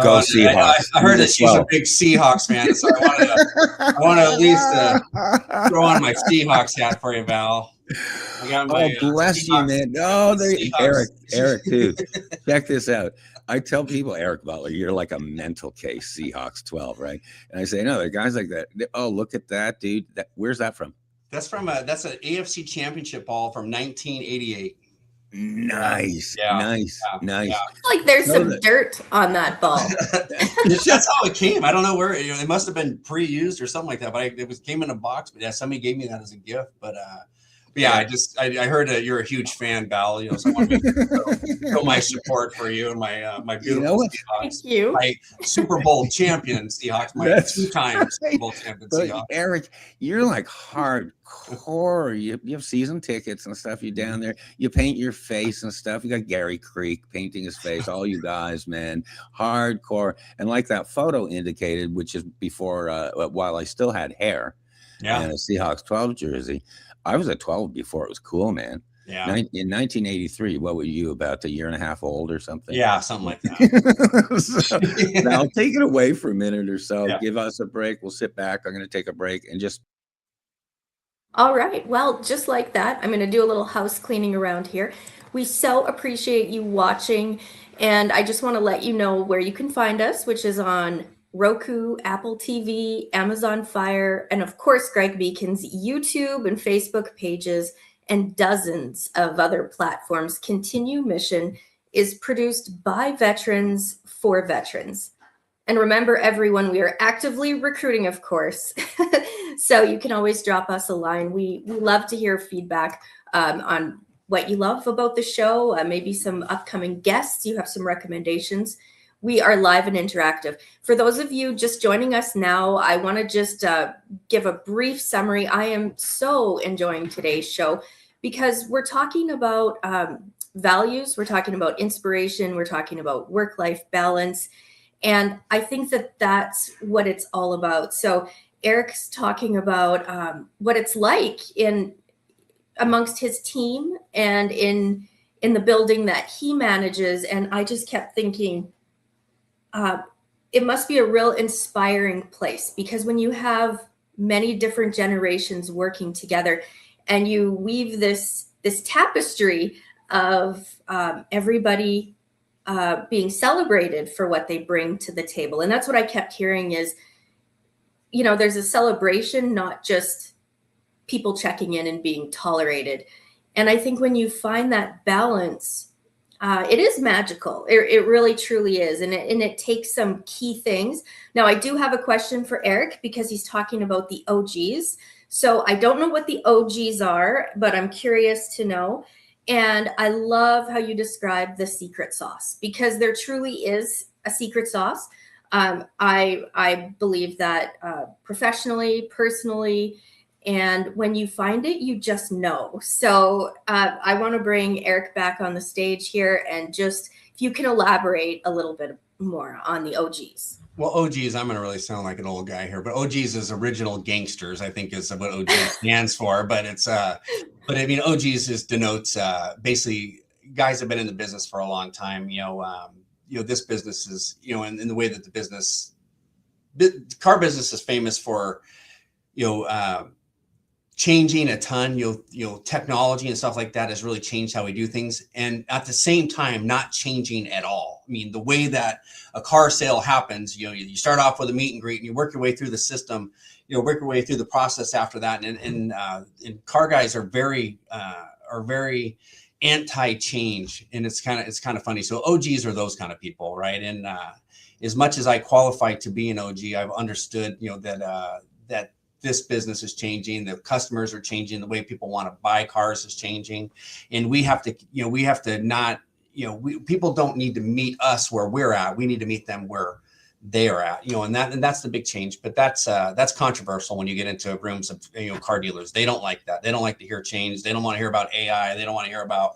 go Seahawks. I heard that she's a big Seahawks fan, so I want to at least throw on my Seahawks hat for you, Val. Bless you, man. Oh, Eric too. Check this out. I tell people, Erik Butler, you're like a mental case, Seahawks 12, right? And I say, no, there are guys like that. Oh, look at that, dude. Where's that from? That's that's an AFC Championship ball from 1988. Nice. Like there's some dirt on that ball. That's how it came. I don't know where it must have been pre-used or something like that. But it came in a box. But yeah, somebody gave me that as a gift. But yeah, I heard that you're a huge fan, Val. So I want to show my support for you and my beautiful Seahawks. Thank you. My Super Bowl champion Seahawks. My 2-time Super Bowl champion Seahawks. Eric, you're like hardcore. You have season tickets and stuff. You're down there. You paint your face and stuff. You got Gary Creek painting his face. All you guys, man, hardcore. And like that photo indicated, which is before, while I still had hair, and a Seahawks 12 jersey. I was at 12 before it was cool, man. Yeah. In 1983, what were you, about a year and a half old or something? Yeah, something like that. So, now take it away for a minute or so. Yeah. Give us a break. We'll sit back. I'm going to take a break and just. All right. Well, just like that, I'm going to do a little house cleaning around here. We so appreciate you watching, and I just want to let you know where you can find us, which is on Roku, Apple TV, Amazon Fire, and of course, Greg Beacon's YouTube and Facebook pages, and dozens of other platforms. Continue Mission is produced by veterans for veterans. And remember, everyone, we are actively recruiting, of course. So you can always drop us a line. We love to hear feedback on what you love about the show, maybe some upcoming guests. You have some recommendations. We are live and interactive. For those of you just joining us now, I want to just give a brief summary. I am so enjoying today's show because we're talking about values. We're talking about inspiration. We're talking about work-life balance. And I think that that's what it's all about. So Erik's talking about what it's like amongst his team and in the building that he manages. And I just kept thinking, it must be a real inspiring place, because when you have many different generations working together and you weave this tapestry of everybody being celebrated for what they bring to the table. And that's what I kept hearing is, there's a celebration, not just people checking in and being tolerated. And I think when you find that balance, it is magical. It really, truly is. And it takes some key things. Now, I do have a question for Erik, because he's talking about the OGs. So I don't know what the OGs are, but I'm curious to know. And I love how you describe the secret sauce, because there truly is a secret sauce. I believe that professionally, personally, and when you find it, you just know. So I want to bring Erik back on the stage here, and just if you can elaborate a little bit more on the OGs. Well, OGs, I'm going to really sound like an old guy here, but OGs is original gangsters, I think is what OG stands for. But but I mean, OGs denotes basically guys have been in the business for a long time. This business is, in the way that the car business is famous for, changing a ton. Technology and stuff like that has really changed how we do things, and at the same time, not changing at all. I mean, the way that a car sale happens, you start off with a meet and greet, and you work your way through the system, work your way through the process after that. And car guys are very anti-change, and it's kind of funny. So OGs are those kind of people, right? And as much as I qualify to be an OG, I've understood, that this business is changing, the customers are changing, the way people want to buy cars is changing, and we have to not. People don't need to meet us where we're at. We need to meet them where they are at, and that's the big change. But that's controversial when you get into rooms of car dealers. They don't like that. They don't like to hear change. They don't want to hear about AI. They don't want to hear about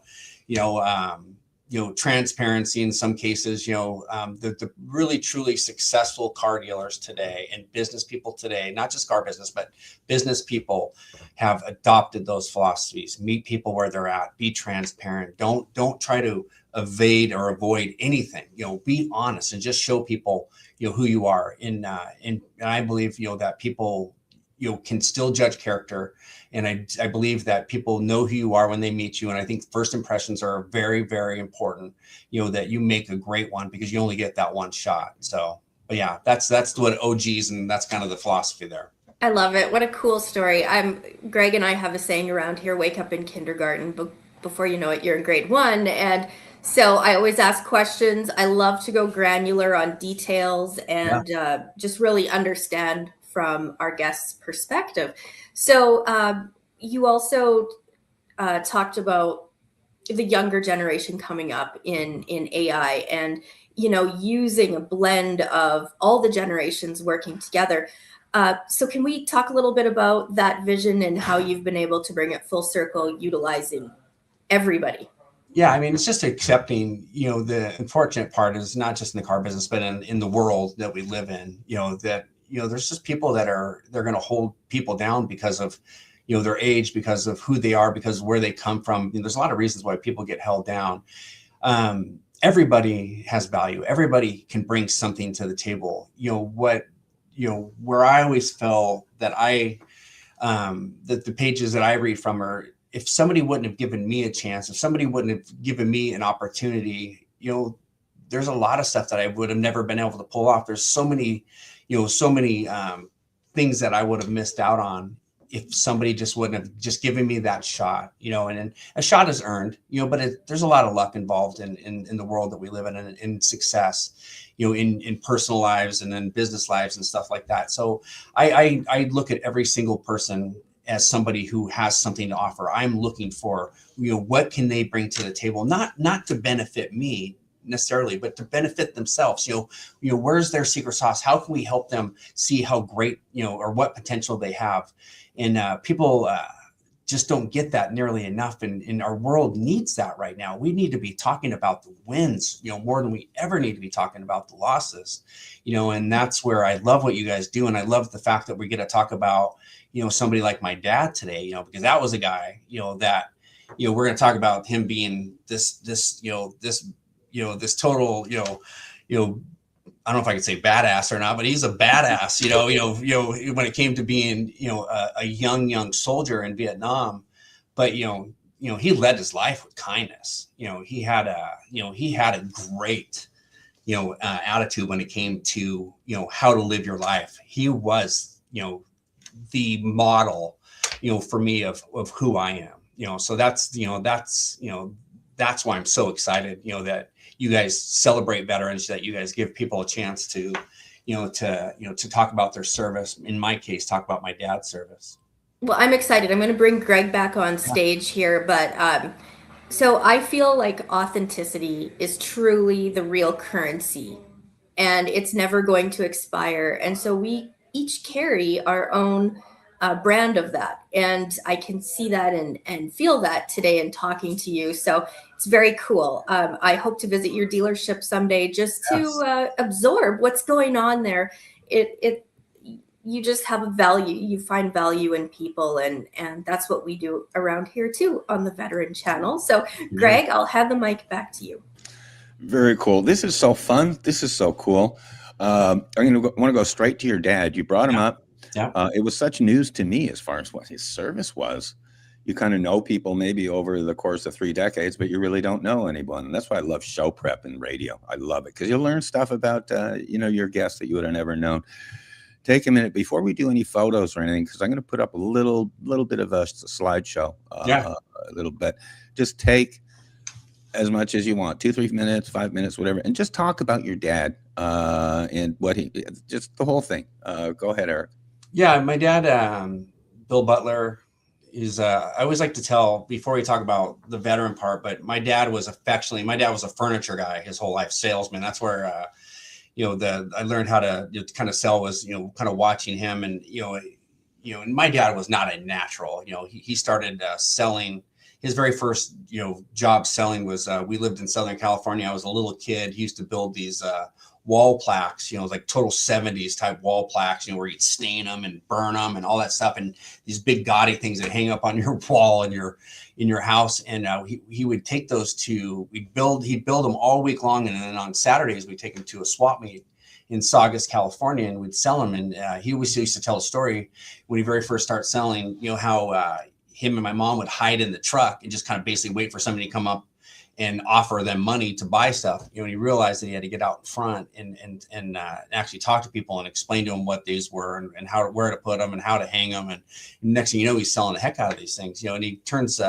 transparency in some cases. The really truly successful car dealers today and business people today, not just car business, but business people, have adopted those philosophies. Meet people where they're at. Be transparent. Don't try to evade or avoid anything. Be honest and just show people who you are. And I believe that people can still judge character. And I believe that people know who you are when they meet you. And I think first impressions are very, very important, that you make a great one, because you only get that one shot. So, but yeah, that's what OGs, and that's kind of the philosophy there. I love it. What a cool story. Greg and I have a saying around here, wake up in kindergarten, but before you know it, you're in grade 1. And so I always ask questions. I love to go granular on details and just really understand from our guest's perspective. So you also talked about the younger generation coming up in AI, and using a blend of all the generations working together. So can we talk a little bit about that vision and how you've been able to bring it full circle, utilizing everybody? Yeah, I mean, it's just accepting, the unfortunate part is not just in the car business, but in the world that we live in, that there's just people they're going to hold people down because of, their age, because of who they are, because of where they come from. There's a lot of reasons why people get held down. Everybody has value. Everybody can bring something to the table. Where I always felt that that the pages that I read from are, if somebody wouldn't have given me a chance, if somebody wouldn't have given me an opportunity, there's a lot of stuff that I would have never been able to pull off. There's so many things that I would have missed out on if somebody just wouldn't have just given me that shot, and a shot is earned, but there's a lot of luck involved in the world that we live in success, in personal lives and in business lives and stuff like that. So I look at every single person as somebody who has something to offer. I'm looking for, what can they bring to the table? Not to benefit me necessarily, but to benefit themselves. Where's their secret sauce? How can we help them see how great, or what potential they have? And people just don't get that nearly enough. And our world needs that right now. We need to be talking about the wins, more than we ever need to be talking about the losses, and that's where I love what you guys do. And I love the fact that we get to talk about, somebody like my dad today, because that was a guy, that, we're going to talk about him being this total, I don't know if I could say badass or not, but he's a badass, when it came to being, a young soldier in Vietnam. But, he led his life with kindness. He had a great, attitude when it came to, how to live your life. He was, the model, for me of who I am, so that's why I'm so excited, that you guys celebrate veterans, that you guys give people a chance to talk about their service. In my case, talk about my dad's service. Well, I'm excited. I'm going to bring Greg back on stage here, but so I feel like authenticity is truly the real currency, and it's never going to expire. And so we each carry our own brand of that. And I can see that and feel that today in talking to you. So it's very cool. I hope to visit your dealership someday just to absorb what's going on there. You just have a value. You find value in people, and that's what we do around here too on the Veteran Channel. So Greg, I'll hand the mic back to you. Very cool. This is so fun. This is so cool. I'm going to want to go straight to your dad. You brought him up. Yeah. It was such news to me as far as what his service was. You kind of know people maybe over the course of 3 decades, but you really don't know anyone. And that's why I love show prep and radio. I love it because you'll learn stuff about, your guests that you would have never known. Take a minute before we do any photos or anything, because I'm going to put up a little bit of a slideshow, a little bit. Just take as much as you want, 2-3 minutes, 5 minutes, whatever, and just talk about your dad and what just the whole thing. Go ahead, Erik. Yeah, my dad, Bill Butler, is. I always like to tell before we talk about the veteran part, but my dad was a furniture guy his whole life, salesman. That's where I learned how to kind of sell was kind of watching him, and and my dad was not a natural. He started selling. His very first job selling was we lived in Southern California. I was a little kid. He used to build these wall plaques, like total 70s type wall plaques, where you'd stain them and burn them and all that stuff, and these big gaudy things that hang up on your wall in your house. And he would take those he'd build them all week long, and then on Saturdays we'd take them to a swap meet in Saugus, California, and we'd sell them. And he always used to tell a story when he very first started selling, how him and my mom would hide in the truck and just kind of basically wait for somebody to come up and offer them money to buy stuff. And he realized that he had to get out in front and actually talk to people and explain to them what these were and where to put them and how to hang them. And next thing you know, he's selling the heck out of these things, and he turns,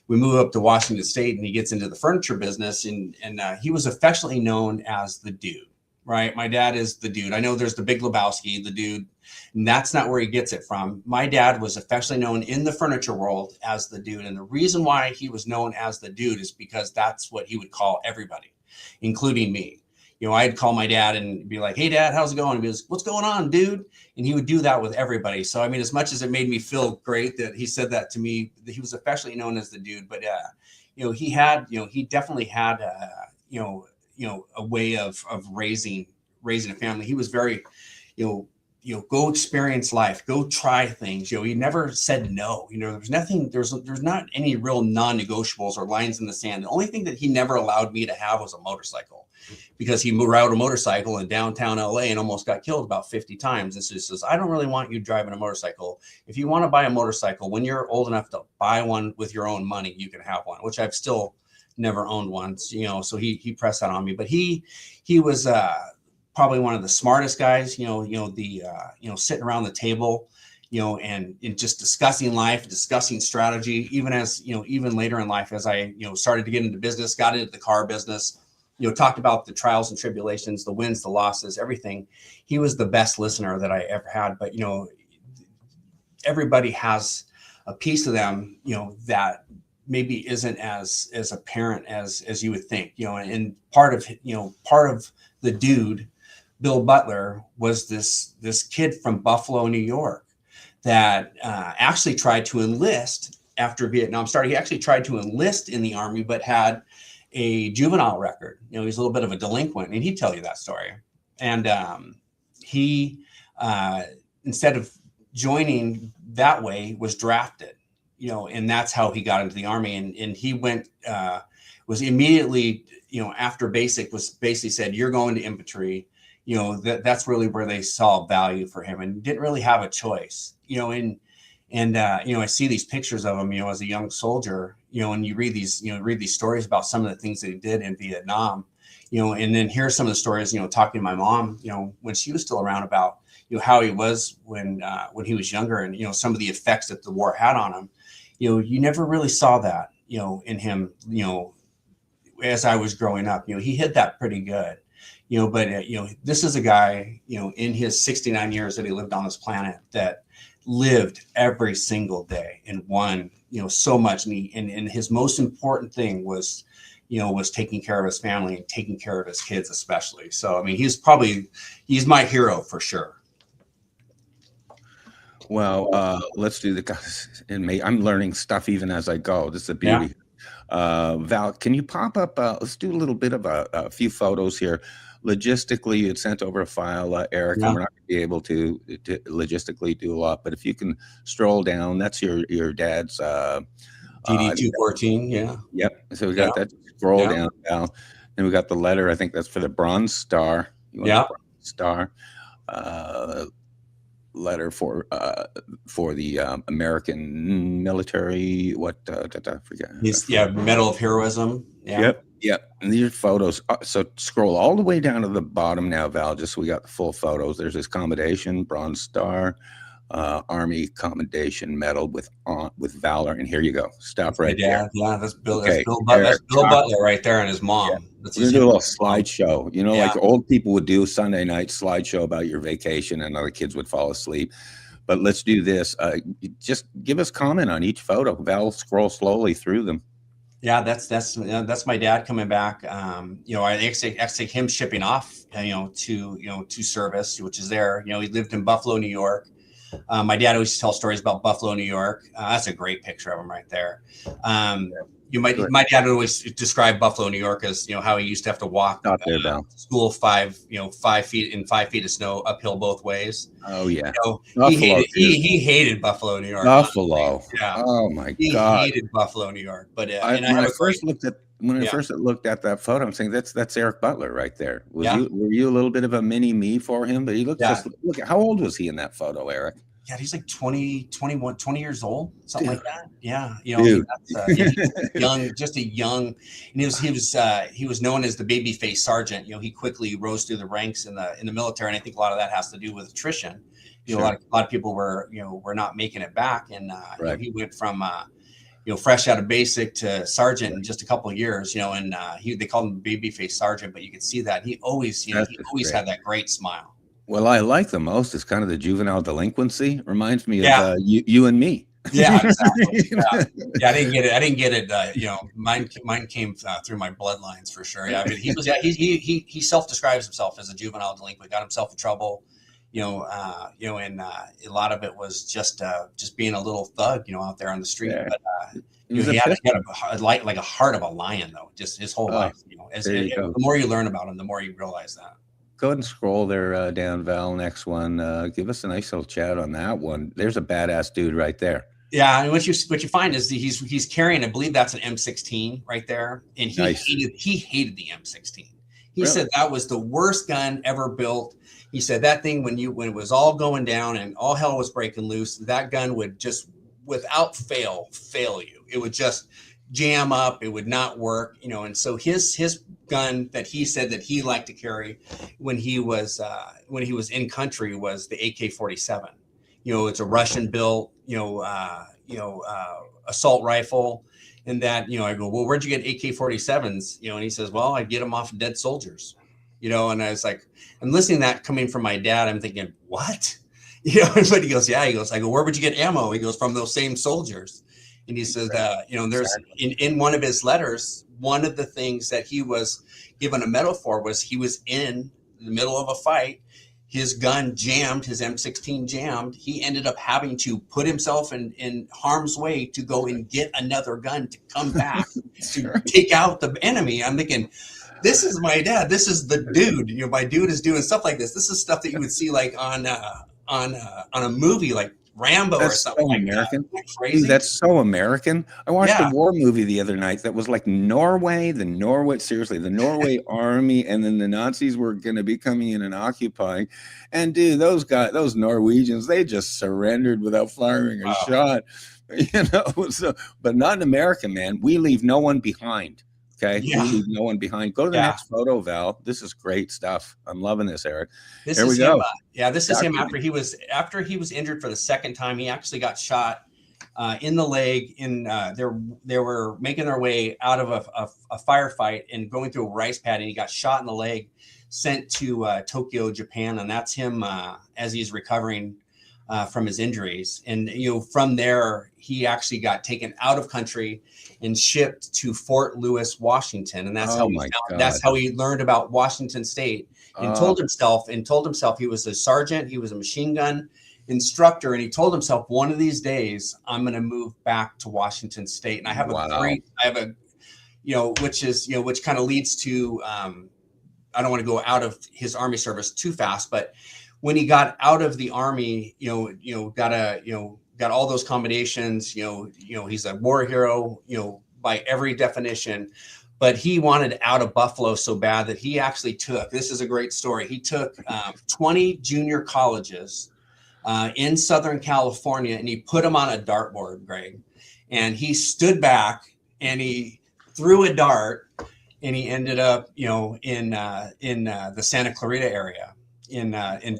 we move up to Washington State, and he gets into the furniture business, and he was affectionately known as the dude, right? My dad is the dude. I know there's the Big Lebowski, the dude, and that's not where he gets it from. My dad was affectionately known in the furniture world as the dude. And the reason why he was known as the dude is because that's what he would call everybody, including me. I'd call my dad and be like, "Hey Dad, how's it going?" And he goes, "What's going on, dude?" And he would do that with everybody. So, I mean, as much as it made me feel great that he said that to me, that he was affectionately known as the dude, but he definitely had a way of raising a family. He was very, go experience life, go try things. He never said no. There's nothing, there's not any real non-negotiables or lines in the sand. The only thing that he never allowed me to have was a motorcycle, because he rode a motorcycle in downtown LA and almost got killed about 50 times. And so he says, I don't really want you driving a motorcycle. If you want to buy a motorcycle, when you're old enough to buy one with your own money, you can have one, which I've still never owned one. So he pressed that on me, but he was, probably one of the smartest guys, sitting around the table, and just discussing life, discussing strategy, even as, even later in life, as I, started to get into business, got into the car business, talked about the trials and tribulations, the wins, the losses, everything. He was the best listener that I ever had. But, everybody has a piece of them, that maybe isn't as apparent as you would think, and part of the dude, Bill Butler, was this kid from Buffalo, New York, that actually tried to enlist after Vietnam started. He actually tried to enlist in the Army, but had a juvenile record. He's a little bit of a delinquent, and he'd tell you that story. And he, instead of joining that way, was drafted, and that's how he got into the Army. And he went, was immediately, after basic, was basically said, you're going to infantry. That's really where they saw value for him, and didn't really have a choice, and I see these pictures of him, as a young soldier, and you read these stories about some of the things that he did in Vietnam, and then here's some of the stories, talking to my mom, when she was still around, about, how he was when he was younger, and, some of the effects that the war had on him. You never really saw that, in him, as I was growing up. He hid that pretty good. But this is a guy, in his 69 years that he lived on this planet, that lived every single day and won, so much. And his most important thing was, was taking care of his family and taking care of his kids, especially. So, I mean, he's my hero for sure. Well, let's do the guys in me. I'm learning stuff even as I go. This is a beauty. Yeah. Val, can you pop up? Let's do a little bit of a few photos here. Logistically, you had sent over a file, Eric, and we're not going to be able to logistically do a lot. But if you can stroll down, that's your dad's DD-214. Yeah. Yep. So we got that. Scroll down, Val. Then we got the letter. I think that's for the Bronze Star. Bronze Star. Letter for the American military. What? I forget. Medal of Heroism. Yeah. Yep. And these are photos. So scroll all the way down to the bottom now, Val. Just so we got the full photos. There's his commendation, Bronze Star, Army Commendation Medal with valor. And here you go. Stop right there. Yeah, that's Bill. Okay. That's Bill Butler right there, and his mom. Yeah. We're gonna do a little slideshow. Like old people would do Sunday night slideshow about your vacation, and other kids would fall asleep. But let's do this. Just give us comment on each photo. Val, scroll slowly through them. Yeah, that's my dad coming back. I actually him shipping off, to service, which is there. He lived in Buffalo, New York. My dad always tells stories about Buffalo, New York. That's a great picture of him right there. My dad would always describe Buffalo, New York as, how he used to have to walk to school 5 feet in 5 feet of snow uphill both ways. Oh yeah. He hated Buffalo, New York. Buffalo. Yeah. Oh my God. He hated Buffalo, New York. But when I first looked at that photo, I'm saying that's Erik Butler right there. Were you a little bit of a mini me for him? But he looked look at how old was he in that photo, Eric? Yeah, he's like 20 years old, something like that. Yeah, young, just a young, and he was known as the babyface sergeant. He quickly rose through the ranks in the military, and I think a lot of that has to do with attrition. A lot of people were not making it back, and he went from fresh out of basic to sergeant in just a couple of years. And they called him babyface sergeant, but you could see that he always had that great smile. Well, I like the most is kind of the juvenile delinquency. Reminds me of you and me. Yeah, exactly. I didn't get it. Mine came through my bloodlines for sure. Yeah, I mean, he self-describes himself as a juvenile delinquent. Got himself in trouble. And a lot of it was just being a little thug, out there on the street. Yeah. But he had a heart of a lion, though. Just his whole life. The more you learn about him, the more you realize that. Go ahead and scroll there down, Val. Next one. Give us a nice little chat on that one. There's a badass dude right there. Yeah, and what you find is he's carrying, I believe that's an M16 right there, and he hated the M16. He said that was the worst gun ever built. He said that thing when it was all going down and all hell was breaking loose, that gun would just without fail you. It would just jam up. It would not work, And so his gun that he said that he liked to carry when he was in country was the AK-47. It's a Russian built, assault rifle. And that, I go, well, where'd you get AK-47s? And he says, well, I get them off of dead soldiers, and I was like, I'm listening to that coming from my dad. I'm thinking, what? But he goes, yeah, I go, where would you get ammo? He goes, from those same soldiers. And he says, there's in one of his letters, one of the things that he was given a medal for was he was in the middle of a fight. His gun jammed, his M16 jammed. He ended up having to put himself in harm's way to go and get another gun to come back to take out the enemy. I'm thinking, this is my dad. This is the dude. My dude is doing stuff like this. This is stuff that you would see like on a movie like Rambo or something like American. That. Crazy. Dude, that's so American. I watched a war movie the other night that was like Norway, the Norway army, and then the Nazis were going to be coming in and occupying. And dude, those Norwegians, they just surrendered without firing a shot. So, but not in America, man. We leave no one behind. Okay, we leave no one behind. Go to the next photo, Val. This is great stuff. I'm loving this, Eric. Here we go. This is him after he was injured for the second time. He actually got shot in the leg. They were making their way out of a firefight and going through a rice paddy. He got shot in the leg, sent to Tokyo, Japan, and that's him as he's recovering from his injuries. And from there, he actually got taken out of country and shipped to Fort Lewis, Washington, and that's that's how he learned about Washington State. And told himself he was a sergeant, he was a machine gun instructor, and he told himself, one of these days I'm going to move back to Washington State. And I have which kind of leads to I don't want to go out of his Army service too fast, but when he got out of the Army, got all those combinations, he's a war hero, by every definition, but he wanted out of Buffalo so bad that he actually this is a great story. He took 20 junior colleges in Southern California, and he put them on a dartboard, Greg, and he stood back and he threw a dart, and he ended up, in the Santa Clarita area. In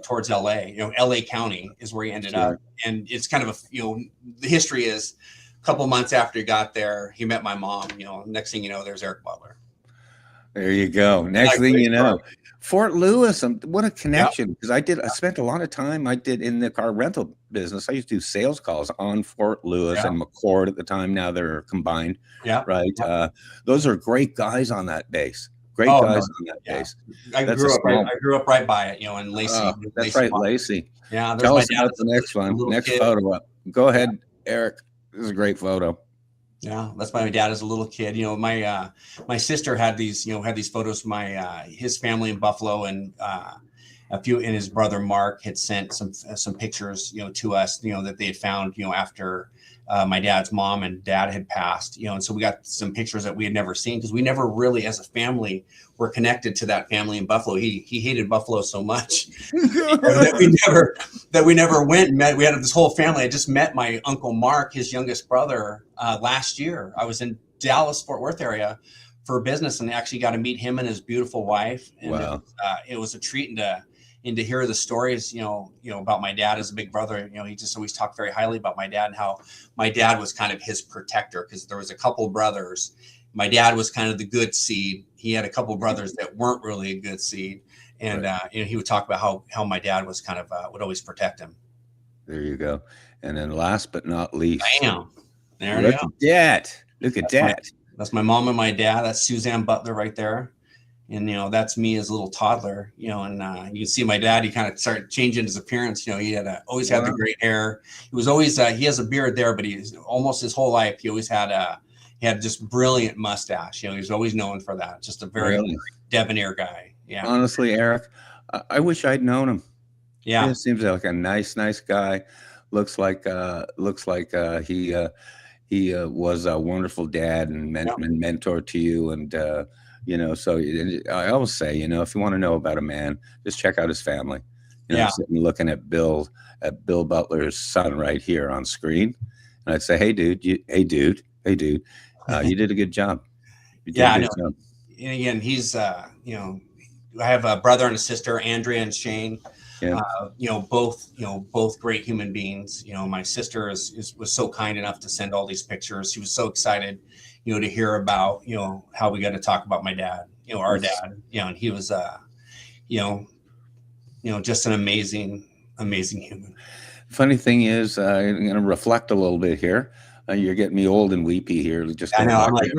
towards LA, LA County is where he ended up. And it's kind of the history is a couple months after he got there, he met my mom, next thing you know, there's Erik Butler. There you go. Next thing you know, Fort Lewis, what a connection. Because I spent a lot of time in the car rental business. I used to do sales calls on Fort Lewis and McCord at the time. Now they're combined. Yeah. Right. Those are great guys on that base. Great guys on that base. I grew up right by it, in Lacey. That's right, Lacey. Yeah. Tell us about the next one. Next photo up. Go ahead, Eric. This is a great photo. Yeah, that's my dad as a little kid. My sister had these photos. His family in Buffalo, and and his brother Mark had sent some pictures, to us, that they had found, after my dad's mom and dad had passed, and so we got some pictures that we had never seen, because we never really, as a family, were connected to that family in Buffalo. He hated Buffalo so much that we never went and met. We had this whole family. I just met my Uncle Mark, his youngest brother, last year. I was in Dallas, Fort Worth area for business, and actually got to meet him and his beautiful wife. And it was a treat, and to hear the stories, about my dad as a big brother. He just always talked very highly about my dad and how my dad was kind of his protector, because there was a couple of brothers. My dad was kind of the good seed. He had a couple of brothers that weren't really a good seed. And he would talk about how my dad was kind of would always protect him. There you go. And then last but not least, bam. There look at that. Look at that. That's my mom and my dad. That's Suzanne Butler right there. And, that's me as a little toddler, and you can see my dad, he kind of started changing his appearance. He had always had the great hair. He was always, he has a beard there, but he's almost his whole life. He always had he had just brilliant mustache. He was always known for that. Just a very debonair guy. Yeah. Honestly, Eric, I wish I'd known him. Yeah. He seems like a nice guy. Looks like he was a wonderful dad and, and mentor to you. And so I always say, if you want to know about a man, just check out his family. I'm sitting looking at Bill Butler's son right here on screen, and I'd say, hey dude, you did a good job. You did a good job. And again, he's I have a brother and a sister, Andrea and Shane. Yeah. Both great human beings. My sister was so kind enough to send all these pictures. She was so excited, to hear about, how we got to talk about my dad, our dad, and he was, just an amazing human. Funny thing is, I'm going to reflect a little bit here. You're getting me old and weepy here. I know. I'm like,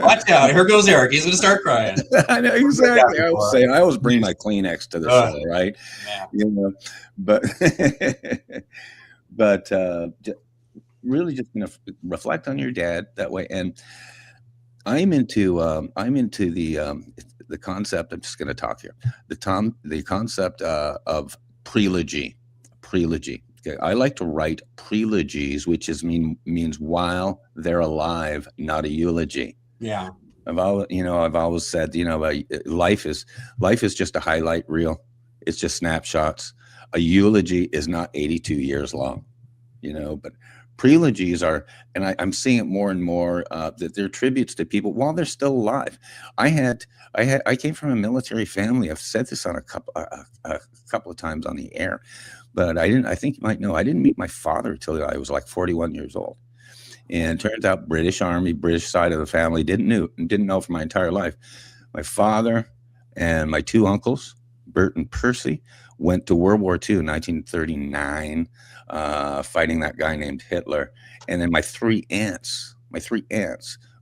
watch out! Here goes Erik. He's going to start crying. I know exactly. I always bring my Kleenex to the show, right? Yeah. But really, just reflect on your dad that way. And I'm into the concept. I'm just going to talk here. The concept of prelogy. Okay, I like to write prelogies, which means while they're alive, not a eulogy. Yeah. I've always said, life is just a highlight reel. It's just snapshots. A eulogy is not 82 years long, but prelogies are, and I'm seeing it more and more, that they're tributes to people while they're still alive. I came from a military family. I've said this on a couple of times on the air. But I think you might know, I didn't meet my father till I was like 41 years old. And it turns out British Army, British side of the family, didn't know for my entire life. My father and my two uncles, Bert and Percy, went to World War II in 1939, fighting that guy named Hitler. And then my three aunts,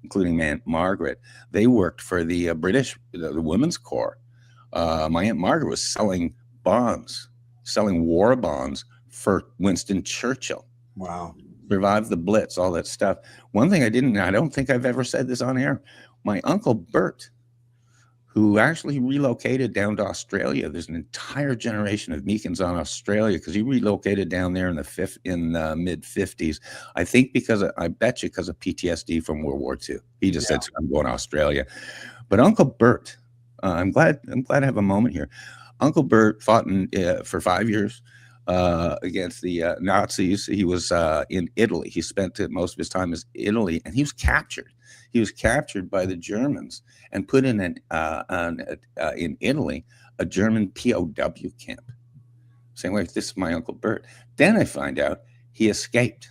including Aunt Margaret, they worked for the British, the Women's Corps. My Aunt Margaret was selling war bonds for Winston Churchill. Wow. Survived the Blitz, all that stuff. One thing I don't think I've ever said this on air. My uncle Bert, who actually relocated down to Australia. There's an entire generation of Meekins on Australia because he relocated down there in the mid 50s. I think because of PTSD from World War II. He just said, I'm going to Australia. But Uncle Bert, I'm glad to have a moment here. Uncle Bert fought for 5 years against the Nazis. He was in Italy. He spent most of his time in Italy, and he was captured. He was captured by the Germans and put in in Italy a German POW camp. Saying, "Wait, this is my Uncle Bert." Then I find out he escaped.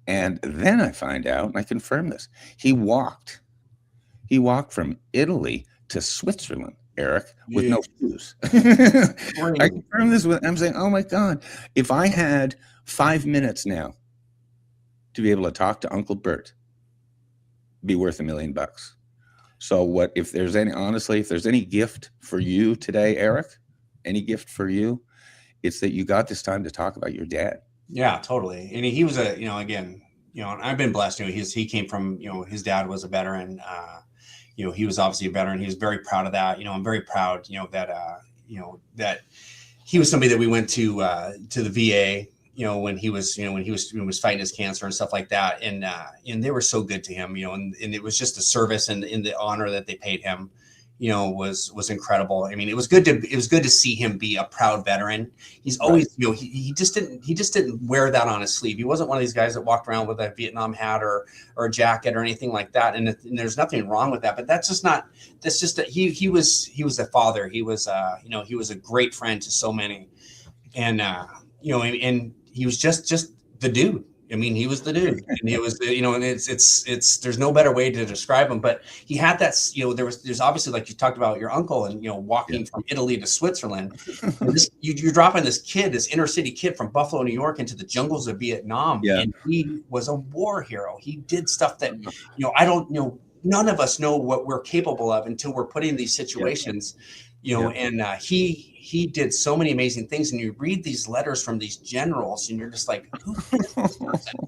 And then I find out, and I confirm this, he walked from Italy to Switzerland, Erik, with no shoes. I confirm this I'm saying, oh my God, if I had 5 minutes now to be able to talk to Uncle Bert, it'd be worth $1 million. So if there's any gift for you today, Erik, any gift for you, it's that you got this time to talk about your dad. Yeah, totally. And he was and I've been blessed, he came from, his dad was a veteran, he was obviously a veteran. He was very proud of that. I'm very proud, that he was somebody that we went to the VA, when he was fighting his cancer and stuff like that. And they were so good to him, and it was just the service and the honor that they paid him, was incredible. I mean, it was good to see him be a proud veteran. He's always, he just didn't wear that on his sleeve. He wasn't one of these guys that walked around with a Vietnam hat or a jacket or anything like that. And there's nothing wrong with that, but that's just that he was a father. He was, he was a great friend to so many, and he was just the dude. I mean, he was the dude, and it was, and it's there's no better way to describe him, but he had that, there's obviously, like you talked about your uncle and, walking from Italy to Switzerland, and you're dropping this inner city kid from Buffalo, New York into the jungles of Vietnam. Yeah. And he was a war hero. He did stuff that, none of us know what we're capable of until we're put in these situations, and he did so many amazing things, and you read these letters from these generals and you're just like, who is this person?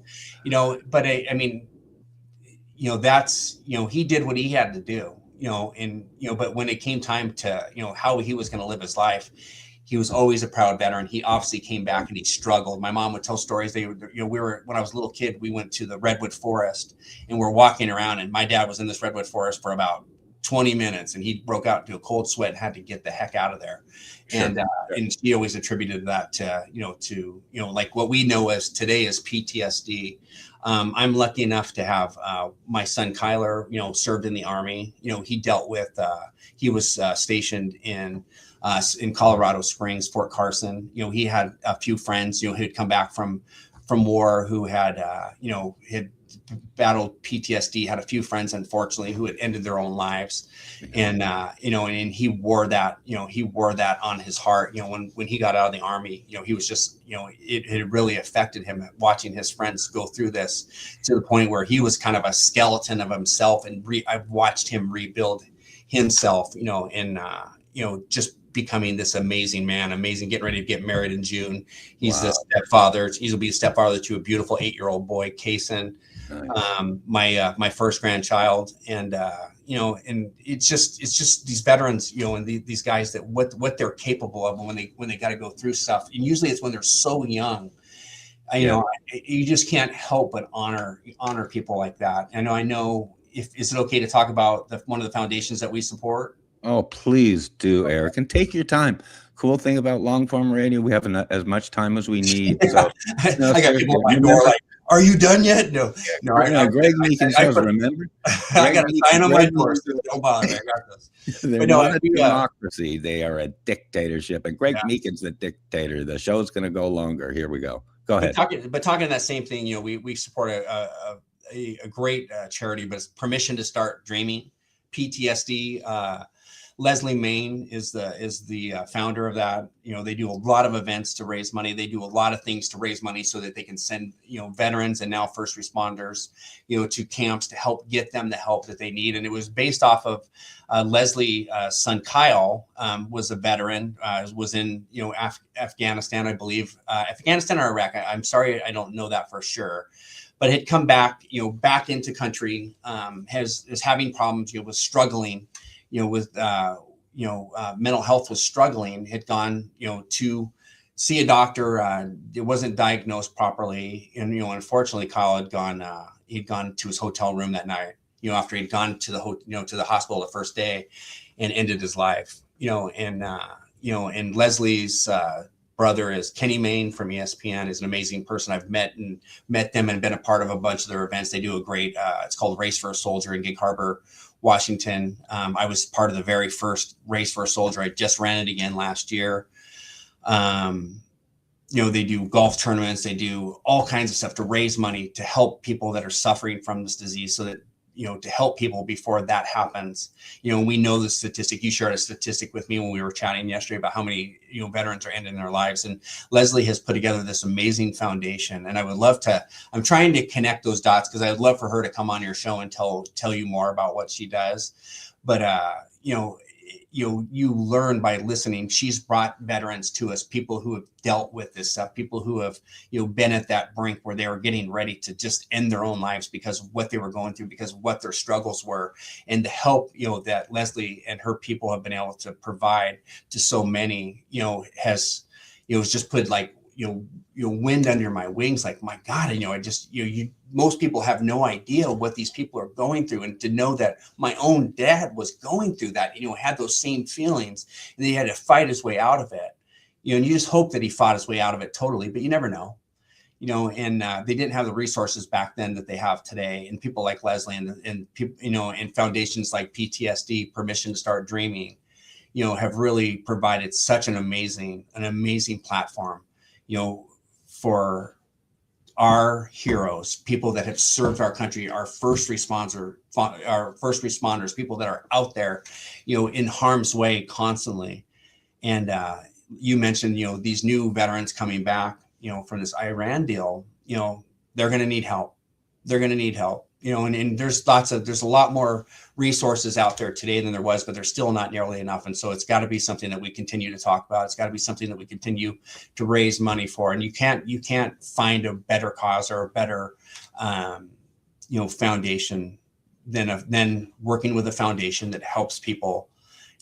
But I mean, that's, he did what he had to do, and, but when it came time to, how he was going to live his life, he was always a proud veteran. He obviously came back and he struggled. My mom would tell stories. We were, when I was a little kid, we went to the redwood forest and we're walking around, and my dad was in this redwood forest for about 20 minutes, and he broke out into a cold sweat and had to get the heck out of there. Sure. And she always attributed that to, like what we know as today as PTSD. I'm lucky enough to have my son Kyler, served in the Army. He dealt with, he was stationed in Colorado Springs, Fort Carson. He had a few friends, who had come back from war, who had, had battled PTSD, had a few friends, unfortunately, who had ended their own lives. And, and he wore that, on his heart, when he got out of the Army, he was just, it really affected him watching his friends go through this, to the point where he was kind of a skeleton of himself. And I've watched him rebuild himself, and, just becoming this amazing man, getting ready to get married in June. He's the stepfather. He'll be a stepfather to a beautiful 8-year-old boy, Kason. Nice. My first grandchild, and and it's just these veterans, and these guys, that what they're capable of when they got to go through stuff. And usually it's when they're so young. You just can't help but honor people like that. I know. Is it okay to talk about one of the foundations that we support? Oh, please do, Eric, and take your time. Cool thing about long form radio, we have as much time as we need. So, I got people at my door like, "Are you done yet?" No. Greg Meekins says, remember? I got a sign on my door. So don't bother. I got this. They're not a democracy. They are a dictatorship. And Greg Meekins, the dictator. The show's going to go longer. Here we go. Go ahead. But talking that same thing, we support a great charity, but it's Permission to Start Dreaming, PTSD. Leslie Main is the founder of that. They do a lot of events to raise money. They do a lot of things to raise money so that they can send, veterans and now first responders, to camps to help get them the help that they need. And it was based off of Leslie's son, Kyle, was a veteran, was in, Afghanistan, I believe, Afghanistan or Iraq. I'm sorry, I don't know that for sure, but had come back, back into country, is having problems, was struggling, with, mental health, was struggling, had gone, to see a doctor. It wasn't diagnosed properly. And, unfortunately, Kyle had gone to his hotel room that night, after he'd gone to the hospital the first day, and ended his life, and Leslie's, brother is Kenny Main from ESPN, is an amazing person. I've met them and been a part of a bunch of their events. They do a great, it's called Race for a Soldier in Gig Harbor, Washington. I was part of the very first Race for a Soldier. I just ran it again last year. They do golf tournaments. They do all kinds of stuff to raise money to help people that are suffering from this disease, so that, to help people before that happens. We know the statistic. You shared a statistic with me when we were chatting yesterday about how many, veterans are ending their lives. And Leslie has put together this amazing foundation. And I would love to, I'm trying to connect those dots, because I would love for her to come on your show and tell you more about what she does. But, you learn by listening. She's brought veterans to us, people who have dealt with this stuff, people who have, been at that brink where they were getting ready to just end their own lives because of what they were going through, because of what their struggles were. And the help, that Leslie and her people have been able to provide to so many, has, it's just put like, wind under my wings. Like, my God, I just, most people have no idea what these people are going through. And to know that my own dad was going through that, had those same feelings, and he had to fight his way out of it, and you just hope that he fought his way out of it totally, but you never know, and they didn't have the resources back then that they have today. And people like Leslie and people, and foundations like PTSD, Permission to Start Dreaming, have really provided such an amazing platform, for our heroes, people that have served our country, our first responders, people that are out there, in harm's way constantly. And you mentioned, these new veterans coming back, from this Iran deal, they're going to need help. And there's a lot more resources out there today than there was, but there's still not nearly enough. And so it's got to be something that we continue to talk about. It's got to be something that we continue to raise money for. And you can't find a better cause or a better, foundation then working with a foundation that helps people,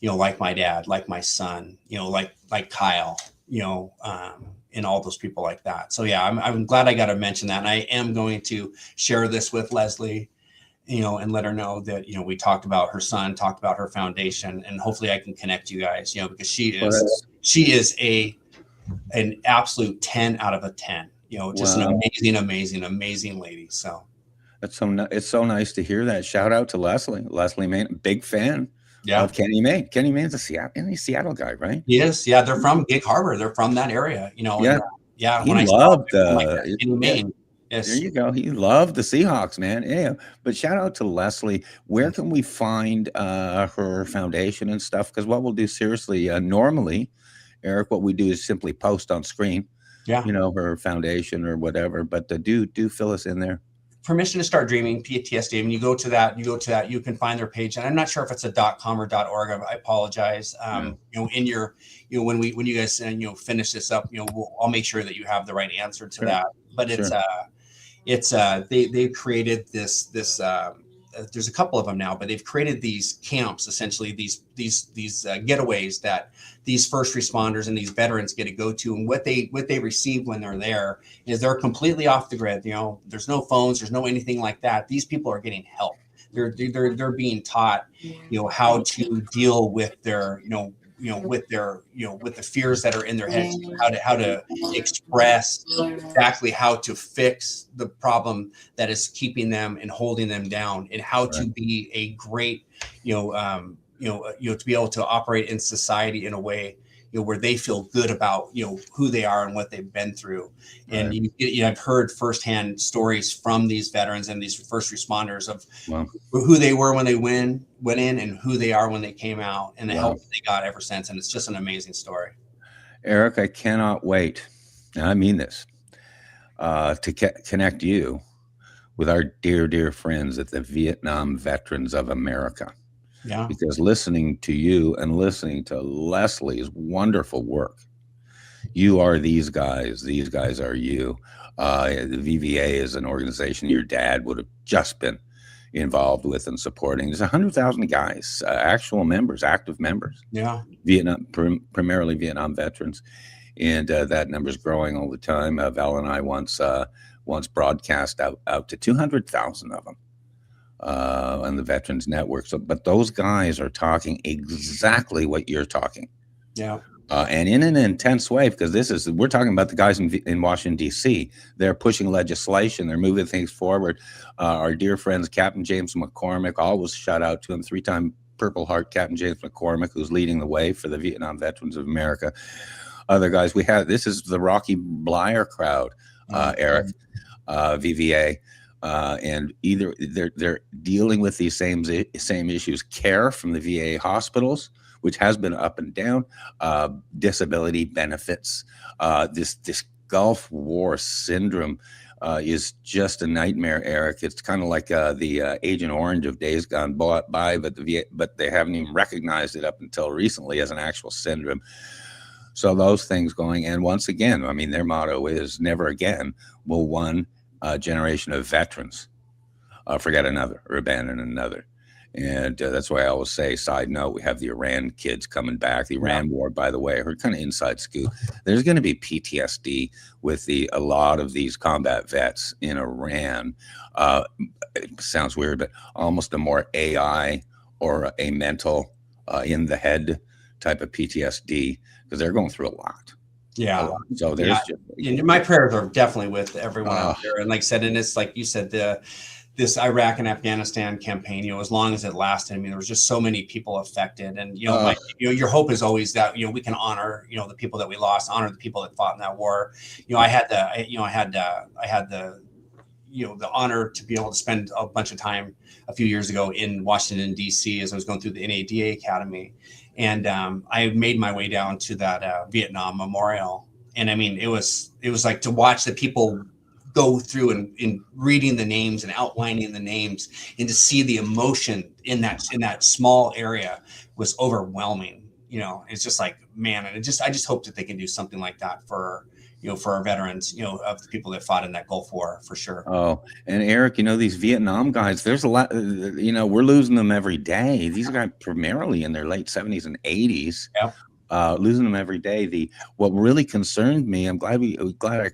like my dad, like my son, like Kyle, and all those people like that. So yeah, I'm glad I got to mention that. And I am going to share this with Leslie, and let her know that, we talked about her son, talked about her foundation, and hopefully I can connect you guys, because she is an absolute 10 out of a 10, just an amazing lady. So it's so nice to hear that. Shout out to Leslie Main, big fan of Kenny Mayne. Kenny Mayne's a Seattle guy, right? He is. Yeah. They're from Gig Harbor. They're from that area, Yeah. Yeah. He loved Kenny Mayne. Yes. There you go. He loved the Seahawks, man. Yeah. But shout out to Leslie. Where can we find her foundation and stuff? Because what we'll do seriously, normally, Eric, what we do is simply post on screen, her foundation or whatever. But do fill us in there. Permission to Start Dreaming, PTSD. And you go to that, you can find their page. And I'm not sure if it's a .com or .org. I apologize. In your, when you guys, finish this up, I'll make sure that you have the right answer to that. But they've created this there's a couple of them now, but they've created these camps, essentially these getaways that these first responders and these veterans get to go to. And what they receive when they're there is they're completely off the grid. There's no phones, there's no anything like that. These people are getting help. They're being taught, how to deal with their, with the fears that are in their heads, how to express exactly how to fix the problem that is keeping them and holding them down, and how to be a great, to be able to operate in society in a way, where they feel good about, who they are and what they've been through. And I've heard firsthand stories from these veterans and these first responders of who they were when they went in and who they are when they came out, and the help they got ever since. And it's just an amazing story. Eric, I cannot wait, and I mean this, to connect you with our dear friends at the Vietnam Veterans of America. Yeah. Because listening to you and listening to Leslie's wonderful work, you are these guys. These guys are you. The VVA is an organization your dad would have just been involved with and supporting. There's 100,000 guys, actual members, active members. Yeah. Vietnam, primarily Vietnam veterans. And that number is growing all the time. Val and I once broadcast out to 200,000 of them. On the Veterans Network. So, but those guys are talking exactly what you're talking. Yeah. And in an intense way, because we're talking about the guys in Washington, D.C. They're pushing legislation. They're moving things forward. Our dear friends, Captain James McCormick, always shout out to him, 3-time Purple Heart Captain James McCormick, who's leading the way for the Vietnam Veterans of America. Other guys this is the Rocky Blyer crowd, Eric, VVA. And either they're dealing with these same issues, care from the VA hospitals, which has been up and down, disability benefits. This Gulf War syndrome is just a nightmare, Eric. It's kind of like the Agent Orange of days gone by, but they haven't even recognized it up until recently as an actual syndrome. So those things going, and once again, I mean, their motto is never again will one generation of veterans forget another or abandon another. And that's why I always say, side note, we have the Iran kids coming back. The Iran war, by the way, I heard kind of inside scoop. There's going to be PTSD with a lot of these combat vets in Iran. It sounds weird, but almost a more AI or a mental in the head type of PTSD, because they're going through a lot. Yeah. So there's my prayers are definitely with everyone out there. And like I said, and it's like you said, this Iraq and Afghanistan campaign, as long as it lasted, I mean, there was just so many people affected. And, your hope is always that, we can honor, the people that we lost, honor the people that fought in that war. I had the honor to be able to spend a bunch of time a few years ago in Washington, D.C. as I was going through the NADA Academy. And I made my way down to that Vietnam memorial. And I mean, it was like to watch the people go through and reading the names and outlining the names, and to see the emotion in that small area was overwhelming. It's just like, man, and I just hope that they can do something like that for for our veterans, of the people that fought in that Gulf War, for sure. Oh, and Eric, these Vietnam guys, there's a lot, we're losing them every day. These guys primarily in their late 70s and 80s, losing them every day. What really concerned me, I'm glad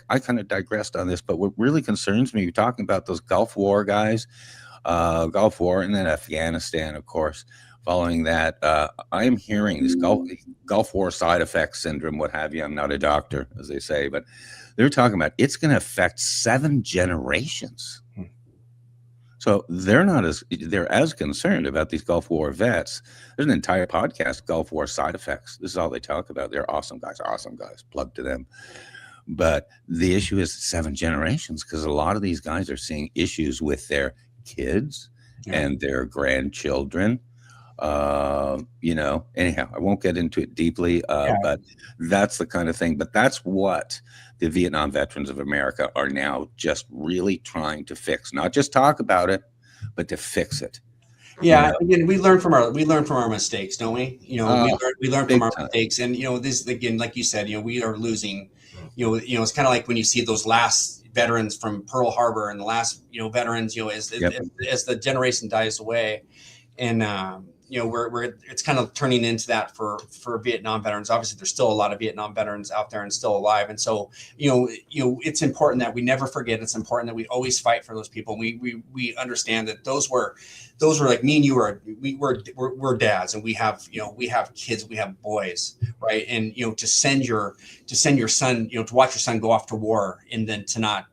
I kind of digressed on this, but what really concerns me, you're talking about those Gulf War guys, Gulf War, and then Afghanistan, of course. Following that, I am hearing this Gulf War side effects syndrome, what have you. I'm not a doctor, as they say, but they're talking about it's going to affect 7 generations. So they're as concerned about these Gulf War vets. There's an entire podcast, Gulf War side effects. This is all they talk about. They're awesome guys, plug to them. But the issue is 7 generations, because a lot of these guys are seeing issues with their kids and their grandchildren. Anyhow, I won't get into it deeply, but that's the kind of thing. But that's what the Vietnam Veterans of America are now just really trying to fix, not just talk about it, but to fix it. Yeah, again, we learn from our mistakes, don't we? We learn from our mistakes, and this, again, like you said, we are losing. It's kind of like when you see those last veterans from Pearl Harbor and the last veterans, as the generation dies away, and it's kind of turning into that for Vietnam veterans. Obviously, there's still a lot of Vietnam veterans out there and still alive, and so it's important that we never forget. It's important that we always fight for those people. We understand that those were like me and you we're dads, and we have kids, we have boys, right? And to send your son, to watch your son go off to war, and then to not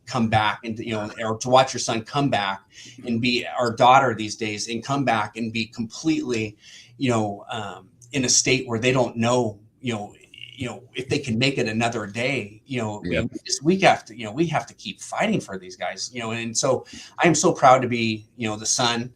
come back, and or to watch your son come back and be our daughter these days, and come back and be completely in a state where they don't know if they can make it another day. We have to keep fighting for these guys, and so I am so proud to be the son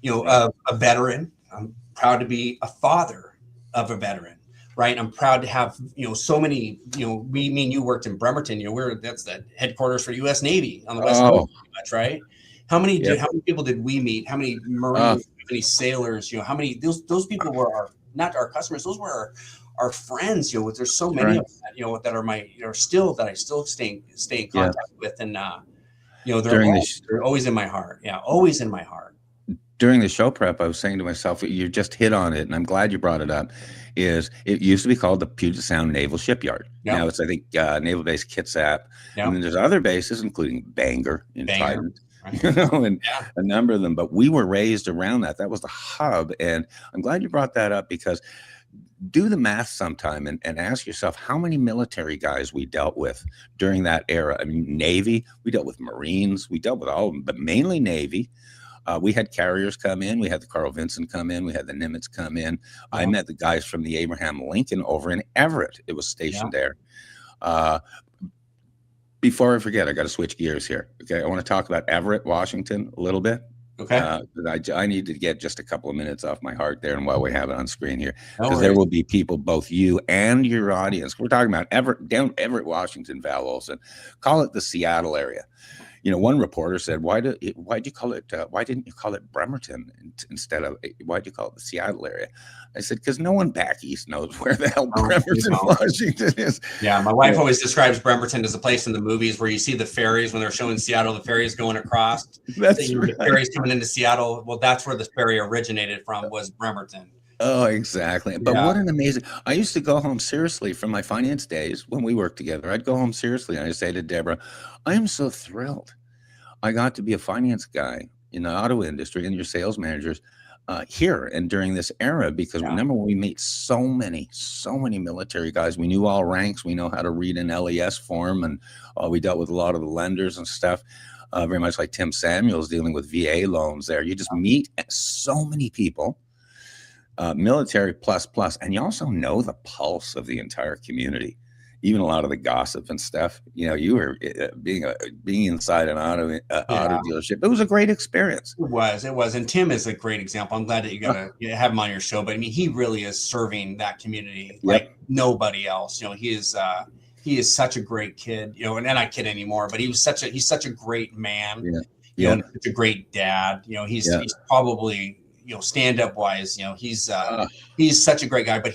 of a veteran. I'm proud to be a father of a veteran. Right. I'm proud to have, so many, me and you worked in Bremerton, that's the headquarters for U.S. Navy on the West Coast, pretty much, right? How many people did we meet? How many Marines, how many sailors, how many, those people were not our customers. Those were our friends, there's so many of them, that are I still stay in contact with. And, they're always in my heart. Yeah. Always in my heart. During the show prep, I was saying to myself, you just hit on it, and I'm glad you brought it up, it used to be called the Puget Sound Naval Shipyard. Yep. Now it's, I think, Naval Base Kitsap. Yep. And then there's other bases, including Bangor in Trident, and a number of them. But we were raised around that. That was the hub. And I'm glad you brought that up, because do the math sometime and ask yourself how many military guys we dealt with during that era. I mean, Navy, we dealt with Marines, we dealt with all of them, but mainly Navy. We had carriers come in. We had the Carl Vinson come in. We had the Nimitz come in. I met the guys from the Abraham Lincoln over in Everett. It was stationed there. Before I forget, I got to switch gears here. Okay, I want to talk about Everett, Washington, a little bit. Okay. I need to get just a couple of minutes off my heart there, and while we have it on screen here, because there will be people, both you and your audience. We're talking about Everett, Washington, Val Olson. Call it the Seattle area. One reporter said, why didn't you call it Bremerton instead of, why'd you call it the Seattle area? I said, because no one back east knows where the hell Bremerton, Washington is. Yeah, my wife always describes Bremerton as a place in the movies where you see the ferries when they're showing Seattle, the ferries going across. That's right. The ferries coming into Seattle. Well, that's where the ferry originated from, was Bremerton. Oh, exactly. But what an amazing, I used to go home seriously from my finance days when we worked together. I'd go home seriously and I'd say to Deborah, I am so thrilled I got to be a finance guy in the auto industry and your sales managers here and during this era, because remember, we meet so many military guys. We knew all ranks. We know how to read an LES form, and we dealt with a lot of the lenders and stuff. Very much like Tim Samuels dealing with VA loans there. You just meet so many people. Military plus, and you also know the pulse of the entire community, even a lot of the gossip and stuff. You were being inside an auto dealership. It was a great experience. It was, and Tim is a great example. I'm glad that you have him on your show. But I mean, he really is serving that community like nobody else. He is such a great kid. And I kid anymore, but he's such a great man. Such a great dad. He's probably, stand up wise, he's such a great guy, but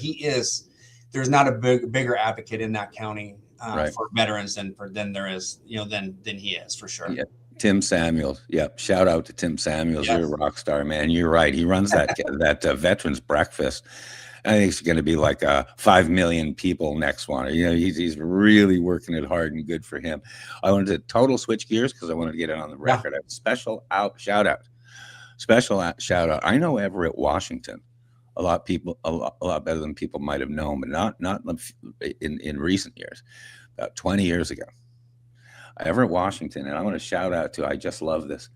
there's not a bigger advocate in that county Right. for veterans than there is, than he is, for sure. Yeah. Tim Samuels. Yeah. Shout out to Tim Samuels. Yes. You're a rock star, man. You're right. He runs that veterans breakfast. I think it's going to be like 5 million people next one. He's really working it hard, and good for him. I wanted to total switch gears because I wanted to get it on the record. Yeah. Special shout out. I know Everett, Washington, a lot better than people might have known, but not in recent years. About 20 years ago, Everett, Washington, and I want to shout out to, I just love this,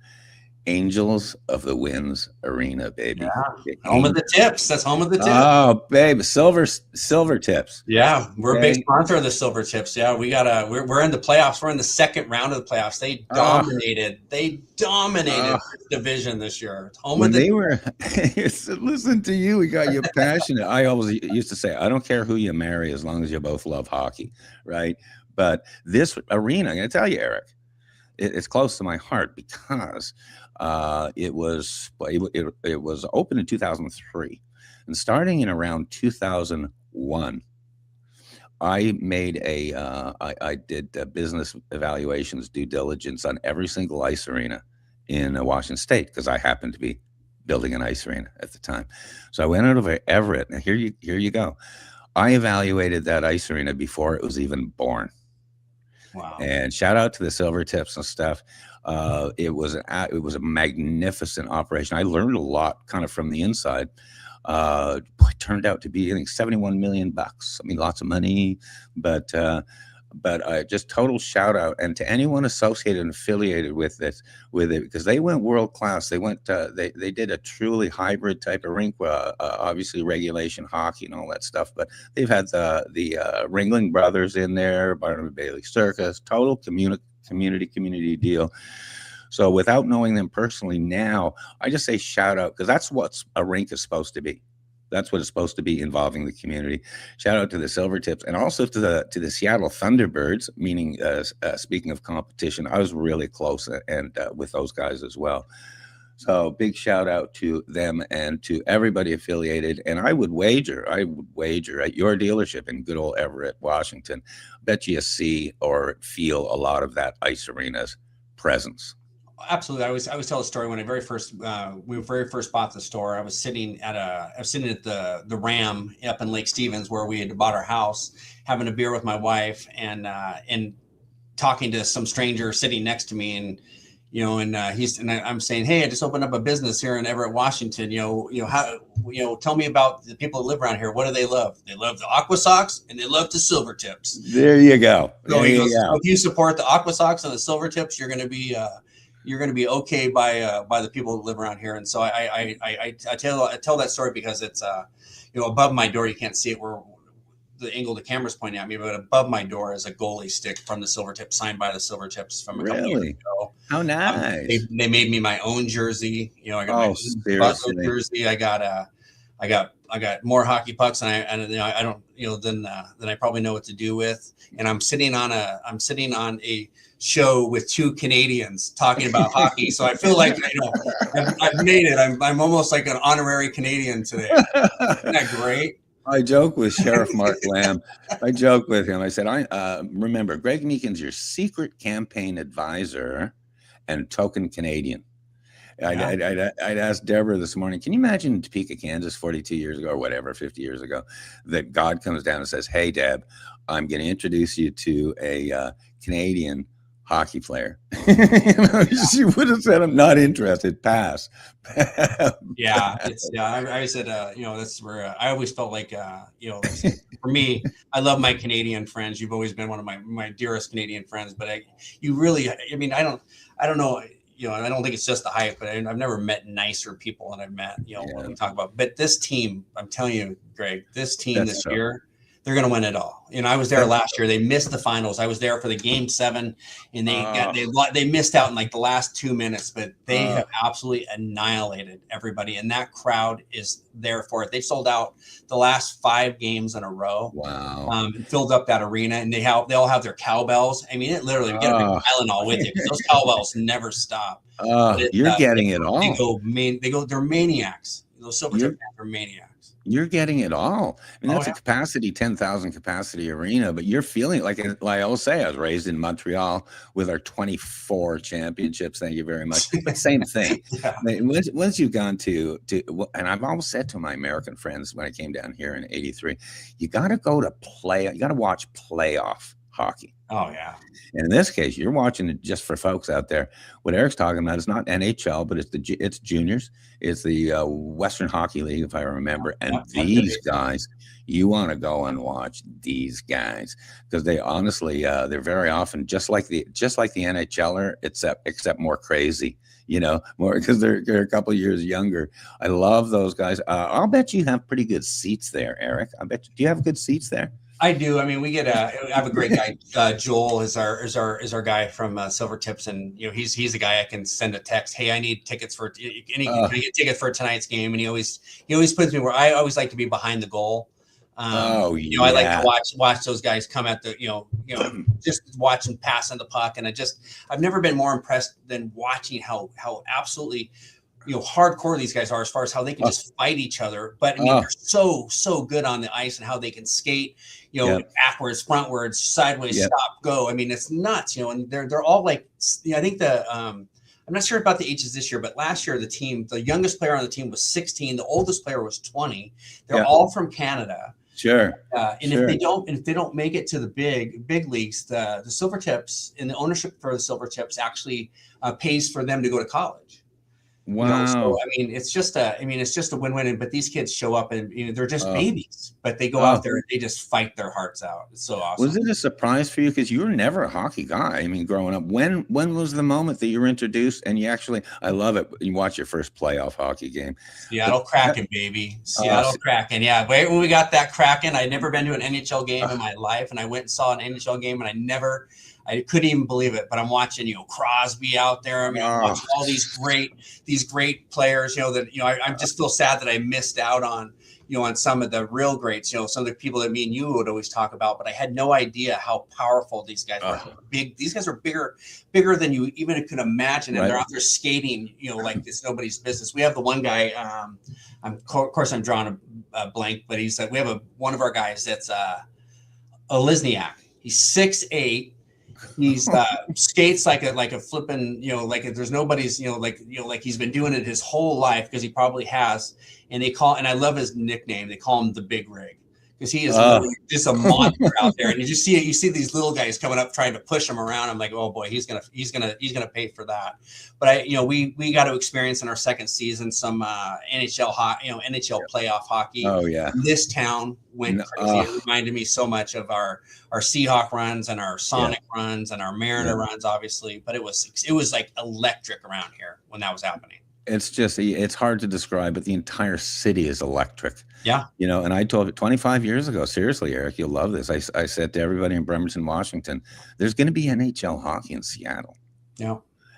Angels of the Winds Arena, baby. Yeah. Home of the Tips. That's home of the Tips. Oh, babe, silver Tips. Yeah, we're a big sponsor of the Silver Tips. Yeah, we're in the playoffs. We're in the second round of the playoffs. They dominated. They dominated the division this year. Listen to you. We got you passionate. I always used to say, I don't care who you marry as long as you both love hockey, right? But this arena, I'm going to tell you, Eric, it's close to my heart because it was opened in 2003, and starting in around 2001, I made I did business evaluations, due diligence on every single ice arena in Washington State, because I happened to be building an ice arena at the time. So I went over to Everett. Now here you go. I evaluated that ice arena before it was even born. Wow. And shout out to the Silver Tips and stuff. It was a magnificent operation. I learned a lot kind of from the inside. It turned out to be, I think, $71 million. I mean, lots of money, but just total shout out, and to anyone associated and affiliated with it, because they went world class. They went, they did a truly hybrid type of rink, obviously regulation hockey and all that stuff. But they've had the Ringling Brothers in there, Barnum and Bailey Circus, total community deal. So without knowing them personally now, I just say shout out, because that's what a rink is supposed to be. That's what it's supposed to be, involving the community. Shout out to the Silver Tips, and also to the Seattle Thunderbirds. Meaning, speaking of competition, I was really close and with those guys as well. So big shout out to them and to everybody affiliated. And I would wager at your dealership in good old Everett, Washington, bet you see or feel a lot of that ice arena's presence. Absolutely. I always tell a story when we very first bought the store. I was sitting at the Ram up in Lake Stevens, where we had bought our house, having a beer with my wife, and talking to some stranger sitting next to me, and I'm saying, hey, I just opened up a business here in Everett, Washington. Tell me about the people that live around here. What do they love? They love the Aqua Sox, and they love the Silver Tips. There you go. So if you support the Aqua Sox and the Silver Tips, you're going to be okay by the people that live around here. And so I tell that story because it's above my door. You can't see it where the angle the camera's pointing at me, but above my door is a goalie stick from the Silver Tips, signed by the Silver Tips from a couple years ago. How nice! They made me my own jersey. I got my Butler jersey. I got more hockey pucks than I don't than I probably know what to do with. And I'm sitting on a show with two Canadians talking about hockey. So I feel like I've made it. I'm almost like an honorary Canadian today. Isn't that great? I joke with Sheriff Mark Lamb. I joke with him. I said, remember, Greg Meekin's your secret campaign advisor and token Canadian. Yeah. I'd asked Deborah this morning, can you imagine Topeka, Kansas, 42 years ago or whatever, 50 years ago, that God comes down and says, hey, Deb, I'm going to introduce you to a Canadian hockey player. She would have said, I'm not interested, pass. I said, that's where I always felt like, for me, I love my Canadian friends. You've always been one of my dearest Canadian friends, but I don't know, I don't think it's just the hype, but I've never met nicer people than I've met, when we talk about, but this team, I'm telling you, Greg, this team this year, they're going to win it all. I was there last year. They missed the finals. I was there for the game 7, and they missed out in like the last 2 minutes, but they have absolutely annihilated everybody. And that crowd is there for it. They sold out the last 5 games in a row. Wow. And filled up that arena, and they all have their cowbells. I mean, it literally, get a big Tylenol with you. Those cowbells never stop. You're getting it all. They're maniacs. Those Silvertip fans are maniacs. You're getting it all. I mean, that's yeah. a capacity, 10,000 capacity arena, but you're feeling like I always say, I was raised in Montreal with our 24 championships. Thank you very much. But same thing. Yeah. Once you've gone to, and I've always said to my American friends when I came down here in 83, you got to go to you got to watch playoff hockey. Oh, yeah. And in this case, you're watching it just for folks out there. What Eric's talking about is not NHL, but it's juniors. It's the Western Hockey League, if I remember. And these guys, you want to go and watch these guys because they honestly, they're very often just like the NHLer, except more crazy. More because they're a couple of years younger. I love those guys. I'll bet you have pretty good seats there, Eric. Do you have good seats there? I do. I mean, we get I have a great guy. Joel is our guy from Silvertips, and he's the guy I can send a text. Hey, I need tickets for. Can I get tickets for tonight's game? And he always puts me where I always like to be behind the goal. I like to watch those guys come at the just watch them passing the puck, and I've never been more impressed than watching how absolutely hardcore these guys are as far as how they can just fight each other. But I mean, they're so good on the ice and how they can skate, backwards, frontwards, sideways, stop, go. I mean, it's nuts, and they're all like, I think I'm not sure about the ages this year, but last year the youngest player on the team was 16. The oldest player was 20. They're all from Canada. Sure. If they don't make it to the big leagues, the Silvertips and the ownership for the Silvertips actually pays for them to go to college. Wow. So I mean, it's just a win-win. But these kids show up and they're just babies, but they go out there and they just fight their hearts out. It's so awesome. Was it a surprise for you because you were never a hockey guy? I mean, growing up, when was the moment that you were introduced and you actually? I love it. You watch your first playoff hockey game. Seattle Kraken, baby. Seattle Kraken. Yeah, right when we got that Kraken, I'd never been to an NHL game in my life, and I went and saw an NHL game, and I couldn't even believe it, but I'm watching, Crosby out there. I mean, I'm watching all these great players, I just feel sad that I missed out on, on some of the real greats, some of the people that me and you would always talk about, but I had no idea how powerful these guys were. Big. These guys are bigger than you even could imagine. And they're out there skating, like it's nobody's business. We have the one guy, of course I'm drawing a blank, but he's like, we have one of our guys that's a Lisniak. He's 6'8". He's skates like a flipping, like there's nobody's, like he's been doing it his whole life because he probably has. And I love his nickname. They call him the Big Rig because he is just a monster out there. And you see these little guys coming up trying to push him around. I'm like, oh boy, he's gonna pay for that. But we got to experience in our second season some NHL NHL playoff hockey. Oh yeah, this town went crazy. It reminded me so much of our Seahawk runs and our Sonic runs and our Mariner runs, obviously. But it was like electric around here when that was happening. It's hard to describe, but the entire city is electric. Yeah. And I told it 25 years ago, seriously, Eric, you'll love this. I said to everybody in Bremerton, Washington, there's going to be NHL hockey in Seattle. Yeah.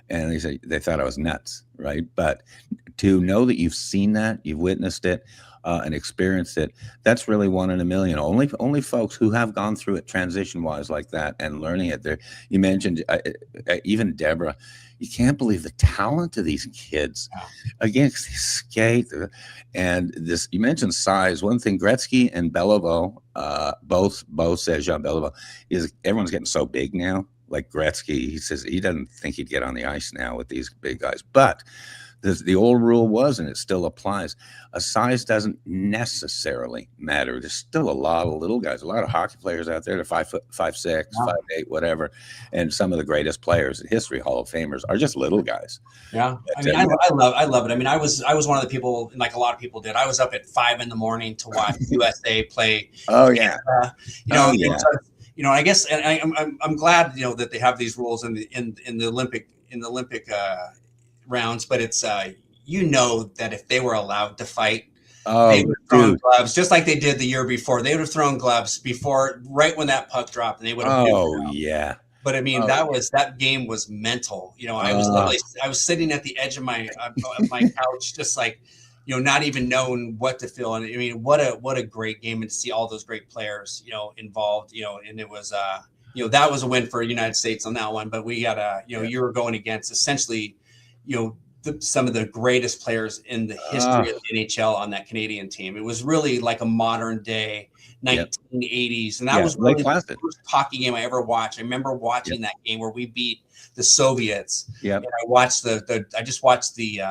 And they thought I was nuts. Right. But to know that you've seen that, you've witnessed it and experienced it, that's really one in a million. Only folks who have gone through it transition wise like that and learning it there. You mentioned even Deborah. You can't believe the talent of these kids. Again, they skate. And this, you mentioned size. One thing, Gretzky and Beliveau, both says Jean Beliveau, is everyone's getting so big now. Like Gretzky, he says he doesn't think he'd get on the ice now with these big guys. But the old rule was, and it still applies, a size doesn't necessarily matter. There's still a lot of little guys, a lot of hockey players out there. They're 5'6", 5'8", whatever. And some of the greatest players in history, Hall of Famers, are just little guys. Yeah, but, I love it. I mean, I was one of the people, like a lot of people did. I was up at 5 a.m. to watch USA play. Oh yeah, I guess, and I'm glad that they have these rules in the Olympic rounds, but it's that if they were allowed to fight, they would have thrown gloves just like they did the year before. They would have thrown gloves right when that puck dropped, and they would have. Yeah. But I mean, that game was mental. I was sitting at the edge of my couch, just like, not even knowing what to feel. And I mean, what a great game, and to see all those great players, involved, and it was, that was a win for the United States on that one. But we got you were going against essentially, some of the greatest players in the history of the NHL on that Canadian team. It was really like a modern day 1980s, and that was really the first hockey game I ever watched. I remember watching that game where we beat the Soviets. And I watched I just watched the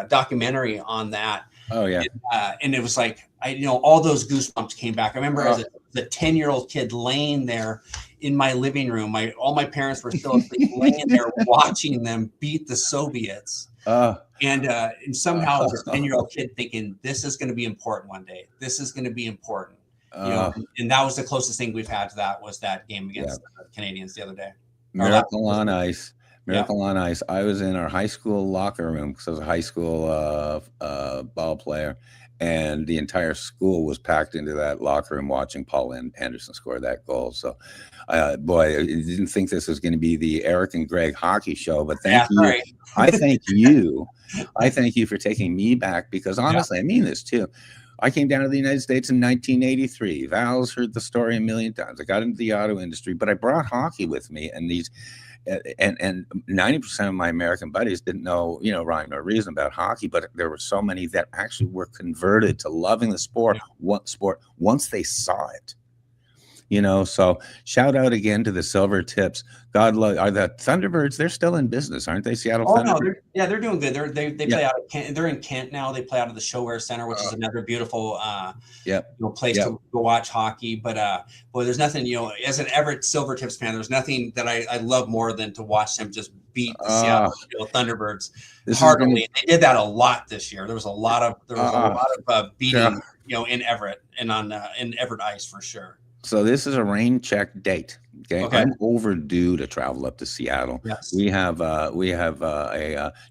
documentary on that. And it was like all those goosebumps came back. I remember as a 10-year-old kid laying there in my living room. All my parents were still asleep, laying there watching them beat the Soviets. And somehow as a 10-year-old kid thinking, this is going to be important one day. This is going to be important. And that was the closest thing we've had to that, was that game against the Canadians the other day. Miracle on Ice. Miracle on Ice. I was in our high school locker room because I was a high school ball player, and the entire school was packed into that locker room watching Paul Anderson score that goal. So, boy, I didn't think this was going to be the Eric and Greg hockey show, but thank you. Right. I thank you. I thank you for taking me back, because honestly, I mean this too. I came down to the United States in 1983. Val's heard the story a million times. I got into the auto industry, but I brought hockey with me, and these. And 90% of my American buddies didn't know, rhyme or reason about hockey, but there were so many that actually were converted to loving the sport once they saw it. So shout out again to the Silver Tips. God love. Are the Thunderbirds? They're still in business, aren't they? Seattle Thunderbirds. No, they're doing good. They play out of Kent. They're in Kent now. They play out of the ShoWare Center, which is another beautiful place to go watch hockey. But boy, there's nothing. As an Everett Silver Tips fan, there's nothing that I love more than to watch them just beat the Seattle Thunderbirds heartily. They did that a lot this year. There was a lot of beating, in Everett and on in Everett ice for sure. So this is a rain check date. Okay. I'm overdue to travel up to Seattle. Yes. We have a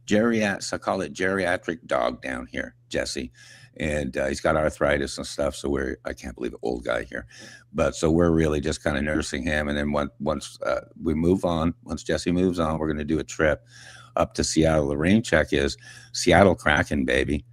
geriatric, I call it geriatric dog down here, Jesse, and he's got arthritis and stuff. So I can't believe an old guy here, but so we're really just kind of nursing him. And then once we move on, once Jesse moves on, we're going to do a trip up to Seattle. The rain check is Seattle Kraken, baby.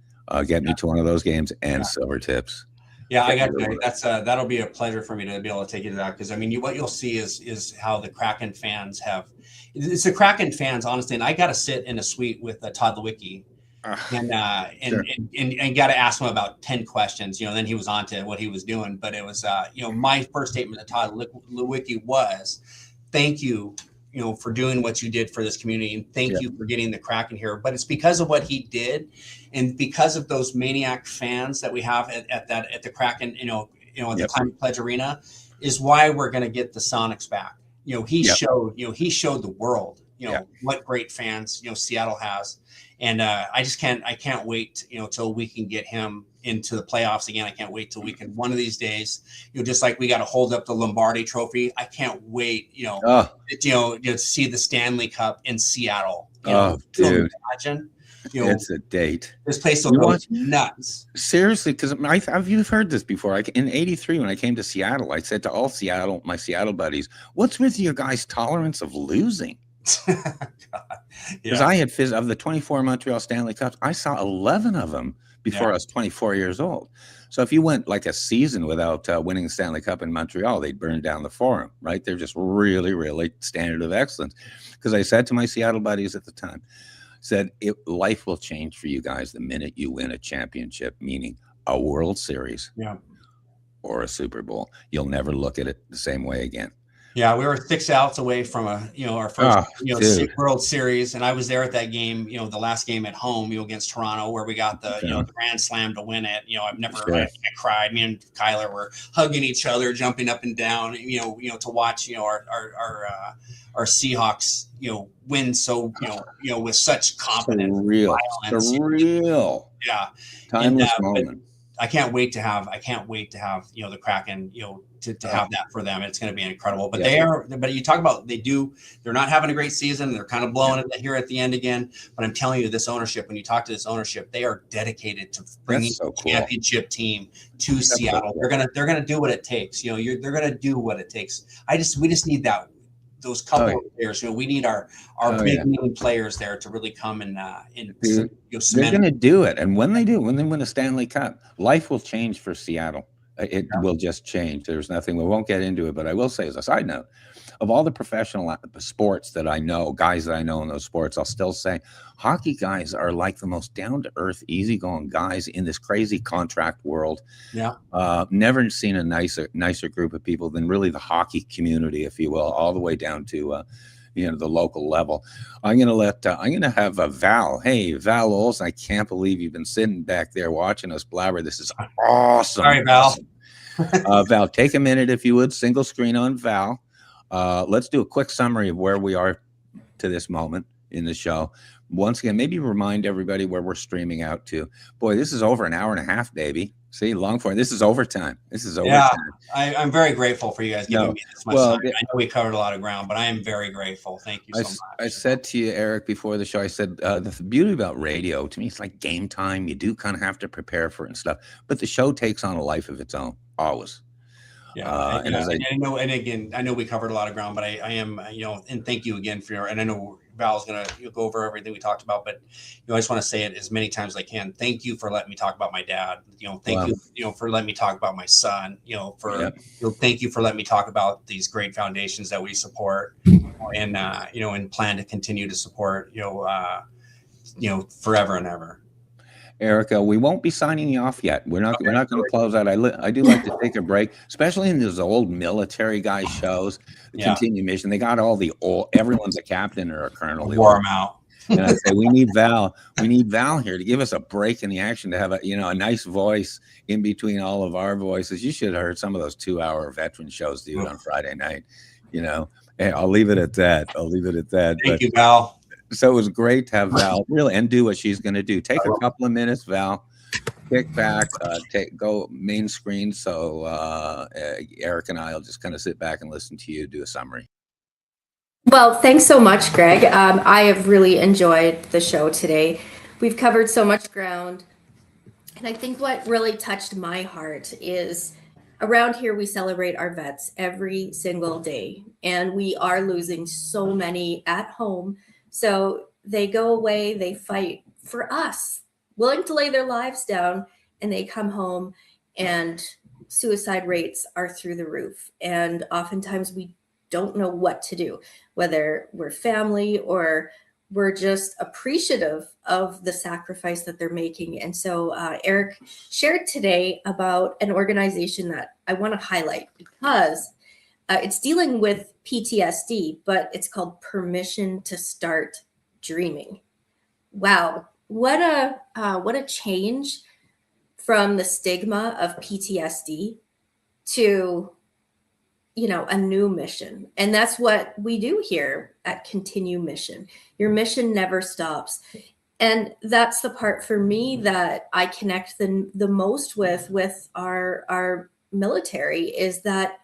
Get me to one of those games and Silver Tips. Yeah, I got you. That'll be a pleasure for me to be able to take you to that, because what you'll see is how the Kraken fans have. It's the Kraken fans, honestly, and I got to sit in a suite with Todd Lewicki, and got to ask him about 10 questions. Then he was on to what he was doing, but it was my first statement to Todd Lewicki was, "Thank you." For doing what you did for this community, and thank you for getting the Kraken here. But it's because of what he did, and because of those maniac fans that we have at the Kraken, at the Climate Pledge Arena, is why we're going to get the Sonics back. He showed the world, what great fans, Seattle has. And I can't wait, till we can get him into the playoffs again. I can't wait till we can, one of these days, just like we got to hold up the Lombardi Trophy. I can't wait, to see the Stanley Cup in Seattle. Dude. Imagine, it's a date. This place will go nuts. Seriously, because you've heard this before. In '83, when I came to Seattle, I said to all my Seattle buddies, "What's with your guys' tolerance of losing?" Because I had of the 24 Montreal Stanley Cups, I saw 11 of them before I was 24 years old. So if you went like a season without winning the Stanley Cup in Montreal, they'd burn down the Forum, right? They're just really, really standard of excellence. Because I said to my Seattle buddies at the time, life will change for you guys the minute you win a championship, meaning a World Series or a Super Bowl. You'll never look at it the same way again. Yeah, we were 6 outs away from our first World Series, and I was there at that game, the last game at home, against Toronto, where we got the grand slam to win it. I've never I cried. Me and Kyler were hugging each other, jumping up and down, to watch our Seahawks, win so with such confidence, surreal, timeless moment. I can't wait to have the Kraken to have that for them. It's going to be incredible. But but you talk about they're not having a great season. They're kind of blowing it here at the end again. But I'm telling you, this ownership, when you talk to this ownership, they are dedicated to bringing a championship team to Seattle. They're gonna do what it takes. They're gonna do what it takes. We just need those couple of players. We need our big name players there to really come and they're going to do it. And when they win a Stanley Cup, life will change for Seattle. It will just change. There's nothing, we won't get into it, but I will say as a side note, of all the professional sports that I know, guys that I know in those sports, I'll still say hockey guys are like the most down-to-earth, easygoing guys in this crazy contract world. Yeah. Never seen a nicer group of people than really the hockey community, if you will, all the way down to the local level. I'm gonna have Val. Hey, Val Olsen, I can't believe you've been sitting back there watching us blabber. This is awesome. All right, Val. Val, take a minute if you would, single screen on Val. Let's do a quick summary of where we are to this moment in the show. Once again, maybe remind everybody where we're streaming out to. Boy, this is over an hour and a half, baby. See, long form. This is overtime. This is overtime. Yeah, I'm very grateful for you guys giving me this much time. I know we covered a lot of ground, but I am very grateful. Thank you so much. I said to you, Eric, before the show, I said, the beauty about radio, to me, it's like game time. You do kind of have to prepare for it and stuff, but the show takes on a life of its own, always. Yeah, I know, and again, I know we covered a lot of ground, but I am, and thank you again and I know Val's going to go over everything we talked about, but, I just want to say it as many times as I can. Thank you for letting me talk about my dad. Thank you, for letting me talk about my son, thank you for letting me talk about these great foundations that we support and, and plan to continue to support, forever and ever. Erica, we won't be signing you off yet. We're not going to close out. I do like to take a break, especially in those old military guy shows. Continue mission. They got everyone's a captain or a colonel. They wore them out. And I say we need Val. We need Val here to give us a break in the action, to have a nice voice in between all of our voices. You should have heard some of those 2-hour veteran shows, dude, on Friday night. Hey, I'll leave it at that. Thank you, Val. So it was great to have Val really and do what she's going to do. Take a couple of minutes, Val. Kick back, go main screen. So Eric and I will just kind of sit back and listen to you do a summary. Well, thanks so much, Greg. I have really enjoyed the show today. We've covered so much ground. And I think what really touched my heart is around here, we celebrate our vets every single day. And we are losing so many at home. So they go away, they fight for us, willing to lay their lives down, and they come home and suicide rates are through the roof. And oftentimes we don't know what to do, whether we're family or we're just appreciative of the sacrifice that they're making. And so Eric shared today about an organization that I want to highlight because it's dealing with PTSD, but it's called Permission to Start Dreaming. Wow, what a change from the stigma of PTSD to, a new mission. And that's what we do here at Continue Mission. Your mission never stops. And that's the part for me that I connect the most with our military, is that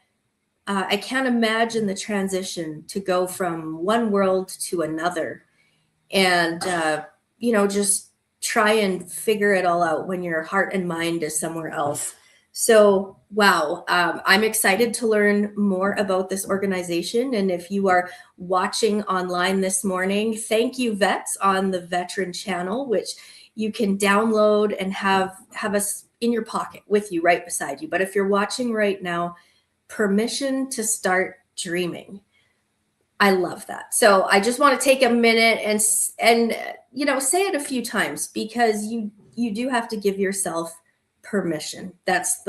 I can't imagine the transition to go from one world to another and, just try and figure it all out when your heart and mind is somewhere else. So, wow, I'm excited to learn more about this organization. And if you are watching online this morning, thank you, Vets, on the Veteran channel, which you can download and have us in your pocket with you, right beside you. But if you're watching right now, Permission to Start Dreaming. I love that. So I just want to take a minute and say it a few times, because you do have to give yourself permission. That's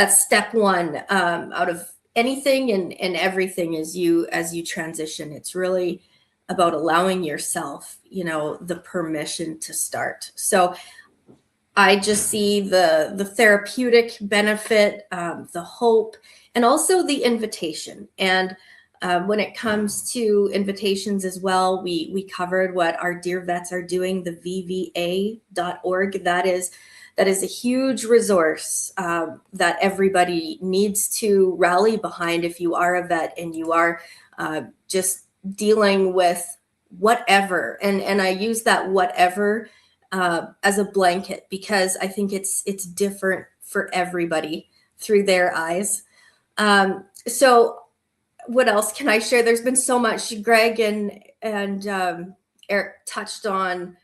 step one out of anything and everything as you transition. It's really about allowing yourself, the permission to start. So I just see the therapeutic benefit, the hope, and also the invitation. And when it comes to invitations as well, we covered what our dear vets are doing, the VVA.org. That is a huge resource that everybody needs to rally behind if you are a vet and you are just dealing with whatever. And I use that whatever as a blanket, because I think it's different for everybody through their eyes. So what else can I share? There's been so much. Greg and Eric touched on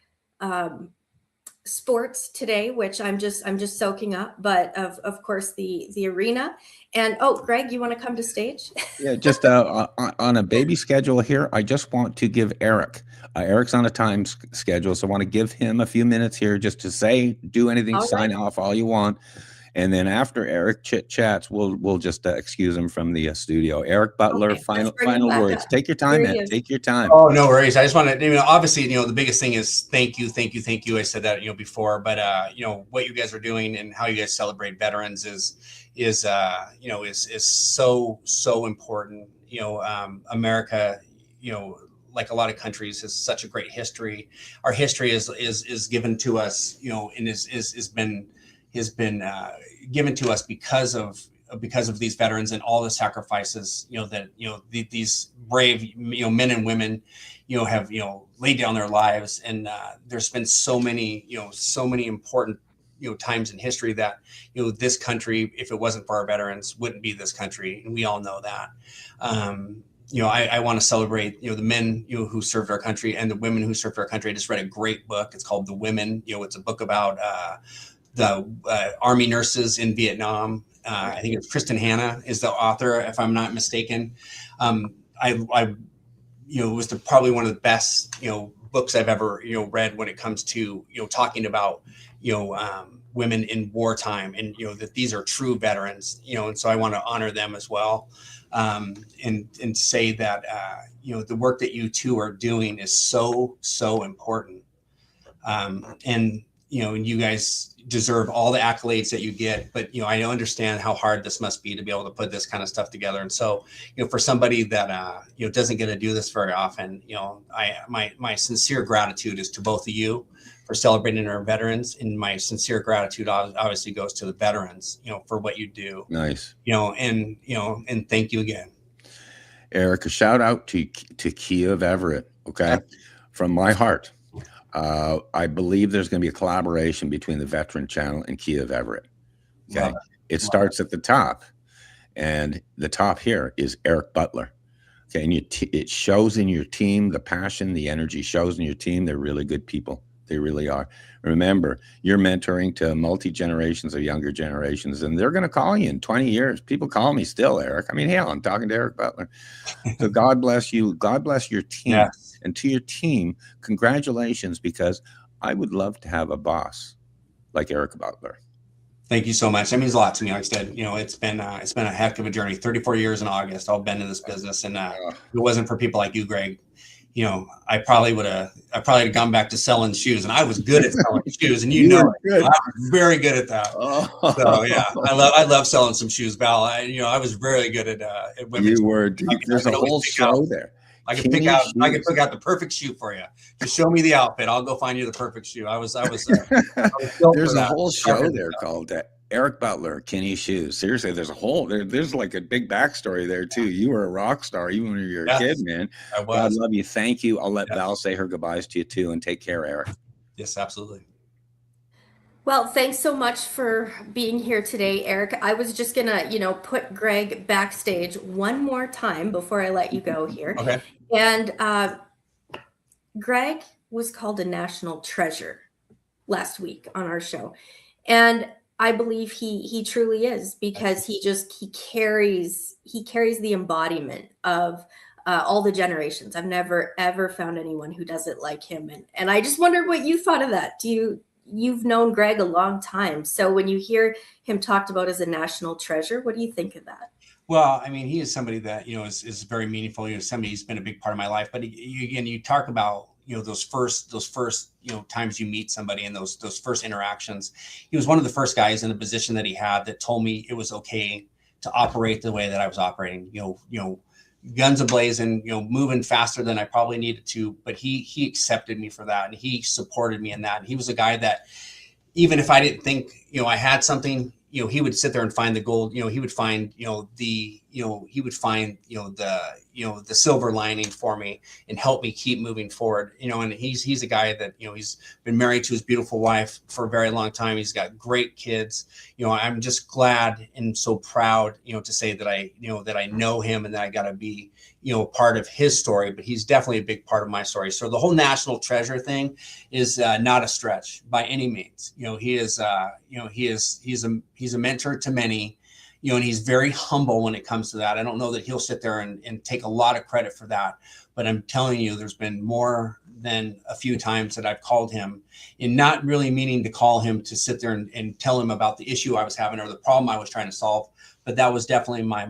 sports today, which I'm just soaking up, but of course the arena. And oh, Greg, you want to come to stage? Yeah, just on a baby schedule here, I just want to give Erik. Erik's on a time schedule, so I want to give him a few minutes here just to say, do anything, All sign right. off all you want. And then after Erik chats, we'll just excuse him from the studio. Erik Butler, Okay, let's bring him final back words. up. Take your time, Here he man. is. Take your time. Oh, no worries. I just want to, obviously, the biggest thing is thank you. I said that, before, but, what you guys are doing and how you guys celebrate veterans is so important. America, like a lot of countries, has such a great history. Our history is given to us, and has been given to us because of these veterans and all the sacrifices, that these brave men and women have laid down their lives. And there's been so many important times in history that this country, if it wasn't for our veterans, wouldn't be this country, and we all know that. I want to celebrate the men who served our country and the women who served our country. I just read a great book. It's called The Women. It's a book about the Army nurses in Vietnam. I think it's Kristen Hanna is the author, if I'm not mistaken. It was probably one of the best books I've ever read when it comes to talking about women in wartime, and that these are true veterans, and so I want to honor them as well, and say that the work that you two are doing is so important, and you guys deserve all the accolades that you get, but I understand how hard this must be to be able to put this kind of stuff together. And so for somebody that doesn't get to do this very often, my sincere gratitude is to both of you for celebrating our veterans, and my sincere gratitude obviously goes to the veterans for what you do. Nice. And thank you again, Erik. A shout out to Kiev Everett. Okay, from my heart. I believe there's going to be a collaboration between the Veteran Channel and Kiev Everett. Okay, it starts at the top, and the top here is Erik Butler. Okay, and it shows in your team, the passion, the energy shows in your team. They're really good people. They really are. Remember, you're mentoring to multi-generations of younger generations, and they're going to call you in 20 years. People call me still, Erik. I mean, hell, I'm talking to Erik Butler. So God bless you. God bless your team. Yes. And to your team, congratulations, because I would love to have a boss like Erik Butler. Thank you so much. That means a lot to me. Like I said, it's been a heck of a journey. 34 years in August. I've been in this business, and if it wasn't for people like you, Greg, I probably would have gone back to selling shoes, and I was good at selling shoes, and I was very good at that. Oh. So yeah, I love selling some shoes, Val. I was very good at women's. You were. There's a whole show there. I can pick out the perfect shoe for you. Just show me the outfit. I'll go find you the perfect shoe. I was There's a whole show there called Erik Butler, Kinney Shoes. Seriously, there's like a big backstory there too. You were a rock star even when you were a kid, man. I was. God love you. Thank you. I'll let Val say her goodbyes to you too, and take care, Erik. Yes, absolutely. Well, thanks so much for being here today, Erik. I was just gonna, put Greg backstage one more time before I let you go here. Okay. And Greg was called a national treasure last week on our show, and I believe he truly is, because he carries the embodiment of all the generations. I've never ever found anyone who does it like him, and I just wondered what you thought of that. You've known Greg a long time, so when you hear him talked about as a national treasure, what do you think of that? Well, I mean, he is somebody that is very meaningful. Somebody who's been a big part of my life. But you talk about those first times you meet somebody and those first interactions. He was one of the first guys in the position that he had that told me it was okay to operate the way that I was operating. Guns ablazing, moving faster than I probably needed to. But he accepted me for that, and he supported me in that. And he was a guy that, even if I didn't think I had something, he would sit there and find the gold. He would find he would find the the silver lining for me and help me keep moving forward. And he's a guy that, he's been married to his beautiful wife for a very long time. He's got great kids. I'm just glad and so proud, to say that I know him and that I got to be, part of his story, but he's definitely a big part of my story. So the whole national treasure thing is not a stretch by any means. He's a mentor to many, and he's very humble when it comes to that. I don't know that he'll sit there and take a lot of credit for that, but I'm telling you, there's been more than a few times that I've called him, and not really meaning to call him to sit there and tell him about the issue I was having or the problem I was trying to solve. But that was definitely my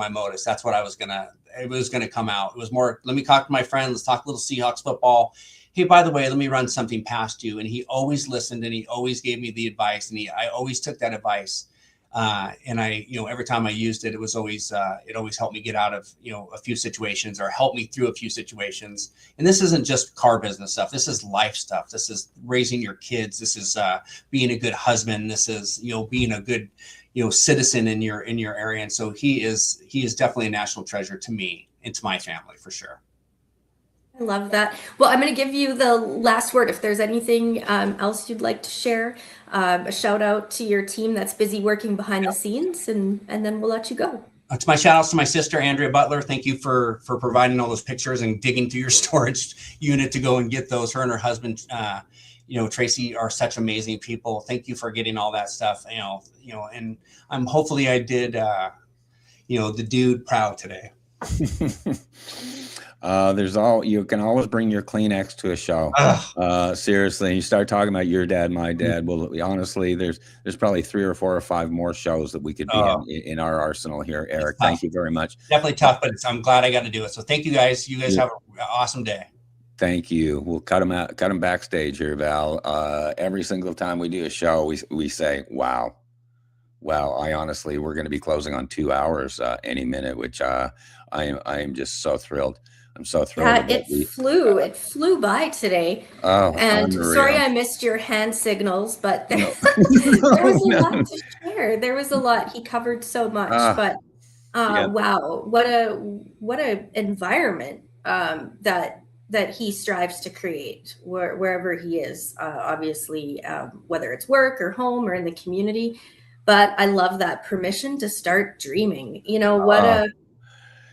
modus. That's what it was going to come out. It was more, let me talk to my friend. Let's talk a little Seahawks football. Hey, by the way, let me run something past you. And he always listened, and he always gave me the advice, and I always took that advice. And I, every time I used it, it always helped me get out of, a few situations, or help me through a few situations. And this isn't just car business stuff. This is life stuff. This is raising your kids. This is, being a good husband. This is, being a good, citizen in your area. And so he is definitely a national treasure to me and to my family, for sure. I love that. Well, I'm going to give you the last word. If there's anything else you'd like to share, a shout out to your team that's busy working behind the scenes, and then we'll let you go. To my shout outs to my sister, Erik Butler. Thank you for providing all those pictures and digging through your storage unit to go and get those. Her and her husband, Tracy, are such amazing people. Thank you for getting all that stuff, and hopefully I did, the dude proud today. You can always bring your Kleenex to a show. Seriously, you start talking about your dad, my dad. Well, honestly, there's probably 3 or 4 or 5 more shows that we could be in our arsenal here. Eric, thank you very much. Definitely tough, but I'm glad I got to do it. So thank you guys. You guys have an awesome day. Thank you. We'll cut them backstage here, Val. Every single time we do a show, we say, wow. I honestly, we're going to be closing on 2 hours any minute, which I am just so thrilled. I'm so thrilled. It flew by today. Oh, and unreal. Sorry I missed your hand signals, but there was a lot to share. There was a lot. He covered so much, but wow, what a environment that he strives to create wherever he is. Obviously, whether it's work or home or in the community. But I love that permission to start dreaming.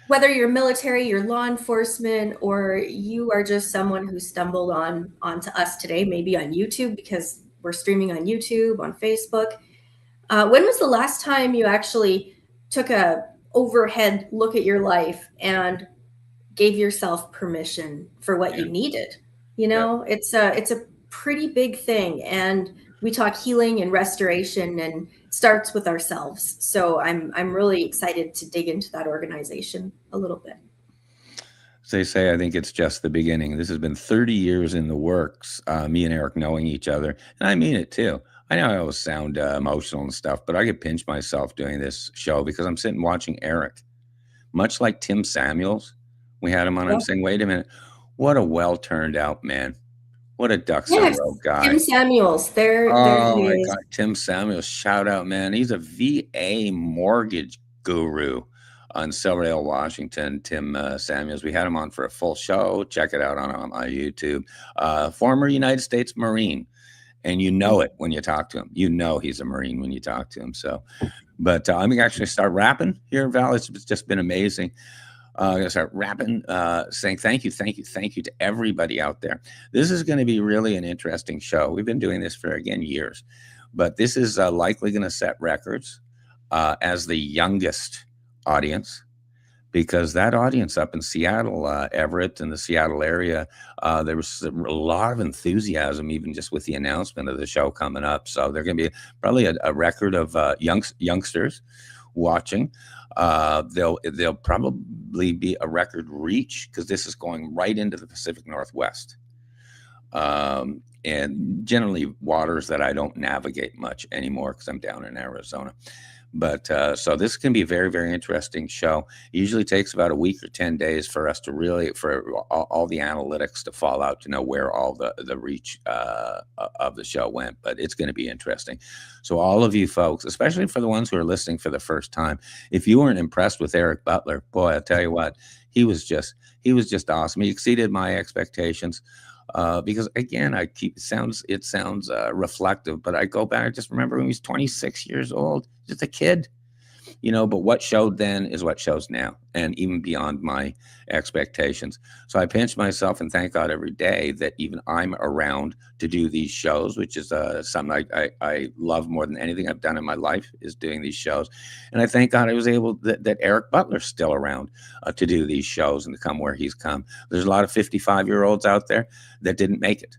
Whether you're military, you're law enforcement, or you are just someone who stumbled onto us today, maybe on YouTube, because we're streaming on YouTube, on Facebook. When was the last time you actually took a overhead look at your life and gave yourself permission for what you needed? It's a pretty big thing. And we talk healing and restoration, and it starts with ourselves. So I'm really excited to dig into that organization a little bit. As they say, I think it's just the beginning. This has been 30 years in the works, me and Eric knowing each other. And I mean it too. I know I always sound emotional and stuff, but I could pinch myself doing this show because I'm sitting watching Eric. Much like Tim Samuels, we had him on. I'm saying, wait a minute, what a well turned out man. What a ducks in a row guy. Tim Samuels. There he is. God, Tim Samuels, shout out, man. He's a VA mortgage guru on Silverdale, Washington. Tim Samuels. We had him on for a full show. Check it out on my YouTube. Former United States Marine. And you know it when you talk to him. You know he's a Marine when you talk to him. So, but I'm going to actually start rapping here, Val. It's just been amazing. I'm going to start rapping, saying thank you to everybody out there. This is going to be really an interesting show. We've been doing this for, again, years. But this is likely going to set records as the youngest audience, because that audience up in Seattle, Everett, and the Seattle area, there was a lot of enthusiasm, even just with the announcement of the show coming up. So they're going to be probably a record of youngsters watching. They'll probably be a record reach, because this is going right into the Pacific Northwest, and generally waters that I don't navigate much anymore because I'm down in Arizona. But so this can be a very, very interesting show. It usually takes about a week or 10 days for us to really, for all the analytics to fall out to know where all the reach of the show went. But it's going to be interesting. So all of you folks, especially for the ones who are listening for the first time, if you weren't impressed with Erik Butler, boy, I'll tell you what, he was just awesome. He exceeded my expectations. Because again, it sounds reflective, but I go back, I just remember when he was 26 years old, just a kid, but what showed then is what shows now, and even beyond my expectations. So I pinch myself and thank God every day that even I'm around to do these shows, which is something I love more than anything I've done in my life, is doing these shows. And I thank God I was able that Erik Butler's still around to do these shows and to come where he's come. There's a lot of 55-year-olds out there that didn't make it.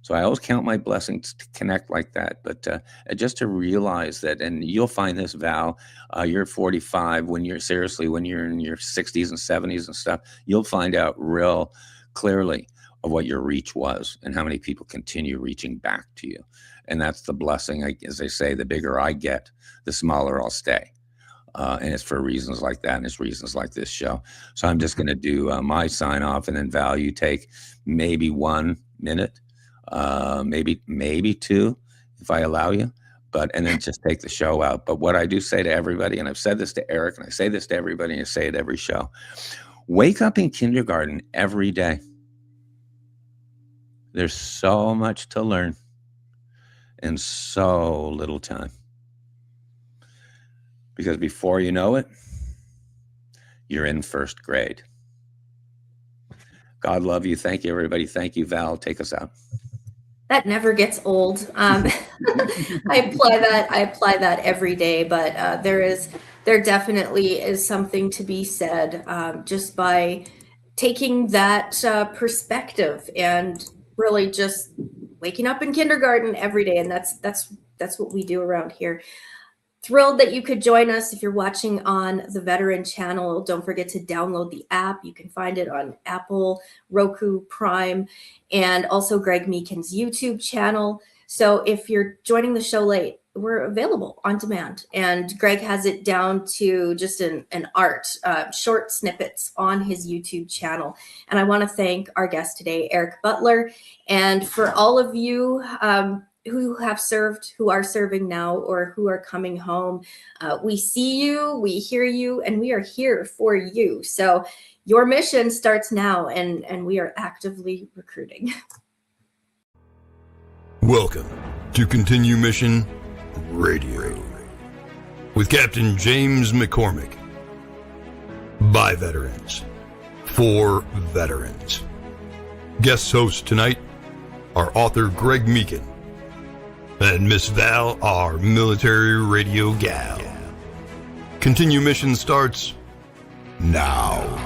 So I always count my blessings to connect like that. But just to realize that, and you'll find this, Val, you're 45, when you're in your 60s and 70s and stuff, you'll find out real clearly of what your reach was and how many people continue reaching back to you. And that's the blessing. As they say, the bigger I get, the smaller I'll stay. And it's for reasons like that, and it's reasons like this show. So I'm just going to do my sign off, and then Val, you take maybe 1 minute, maybe 2, if I allow you, and then just take the show out. But what I do say to everybody, and I've said this to Erik, and I say this to everybody, and I say it every show: wake up in kindergarten every day. There's so much to learn and so little time. Because before you know it, you're in first grade. God love you. Thank you, everybody. Thank you, Val. Take us out. That never gets old. I apply that every day, but there definitely is something to be said just by taking that perspective and really just waking up in kindergarten every day. And that's what we do around here. Thrilled that you could join us. If you're watching on the Veteran channel, don't forget to download the app. You can find it on Apple, Roku, Prime, and also Greg Meekin's YouTube channel. So if you're joining the show late, we're available on demand. And Greg has it down to just an art, short snippets on his YouTube channel. And I want to thank our guest today, Erik Butler. And for all of you who have served, who are serving now, or who are coming home, we see you, we hear you, and we are here for you. So your mission starts now, and we are actively recruiting. Welcome to Continue Mission Radio with Captain James McCormick. By veterans, for veterans. Guest hosts tonight are author Greg Meekin and Miss Val, our military radio gal. Continue Mission starts now.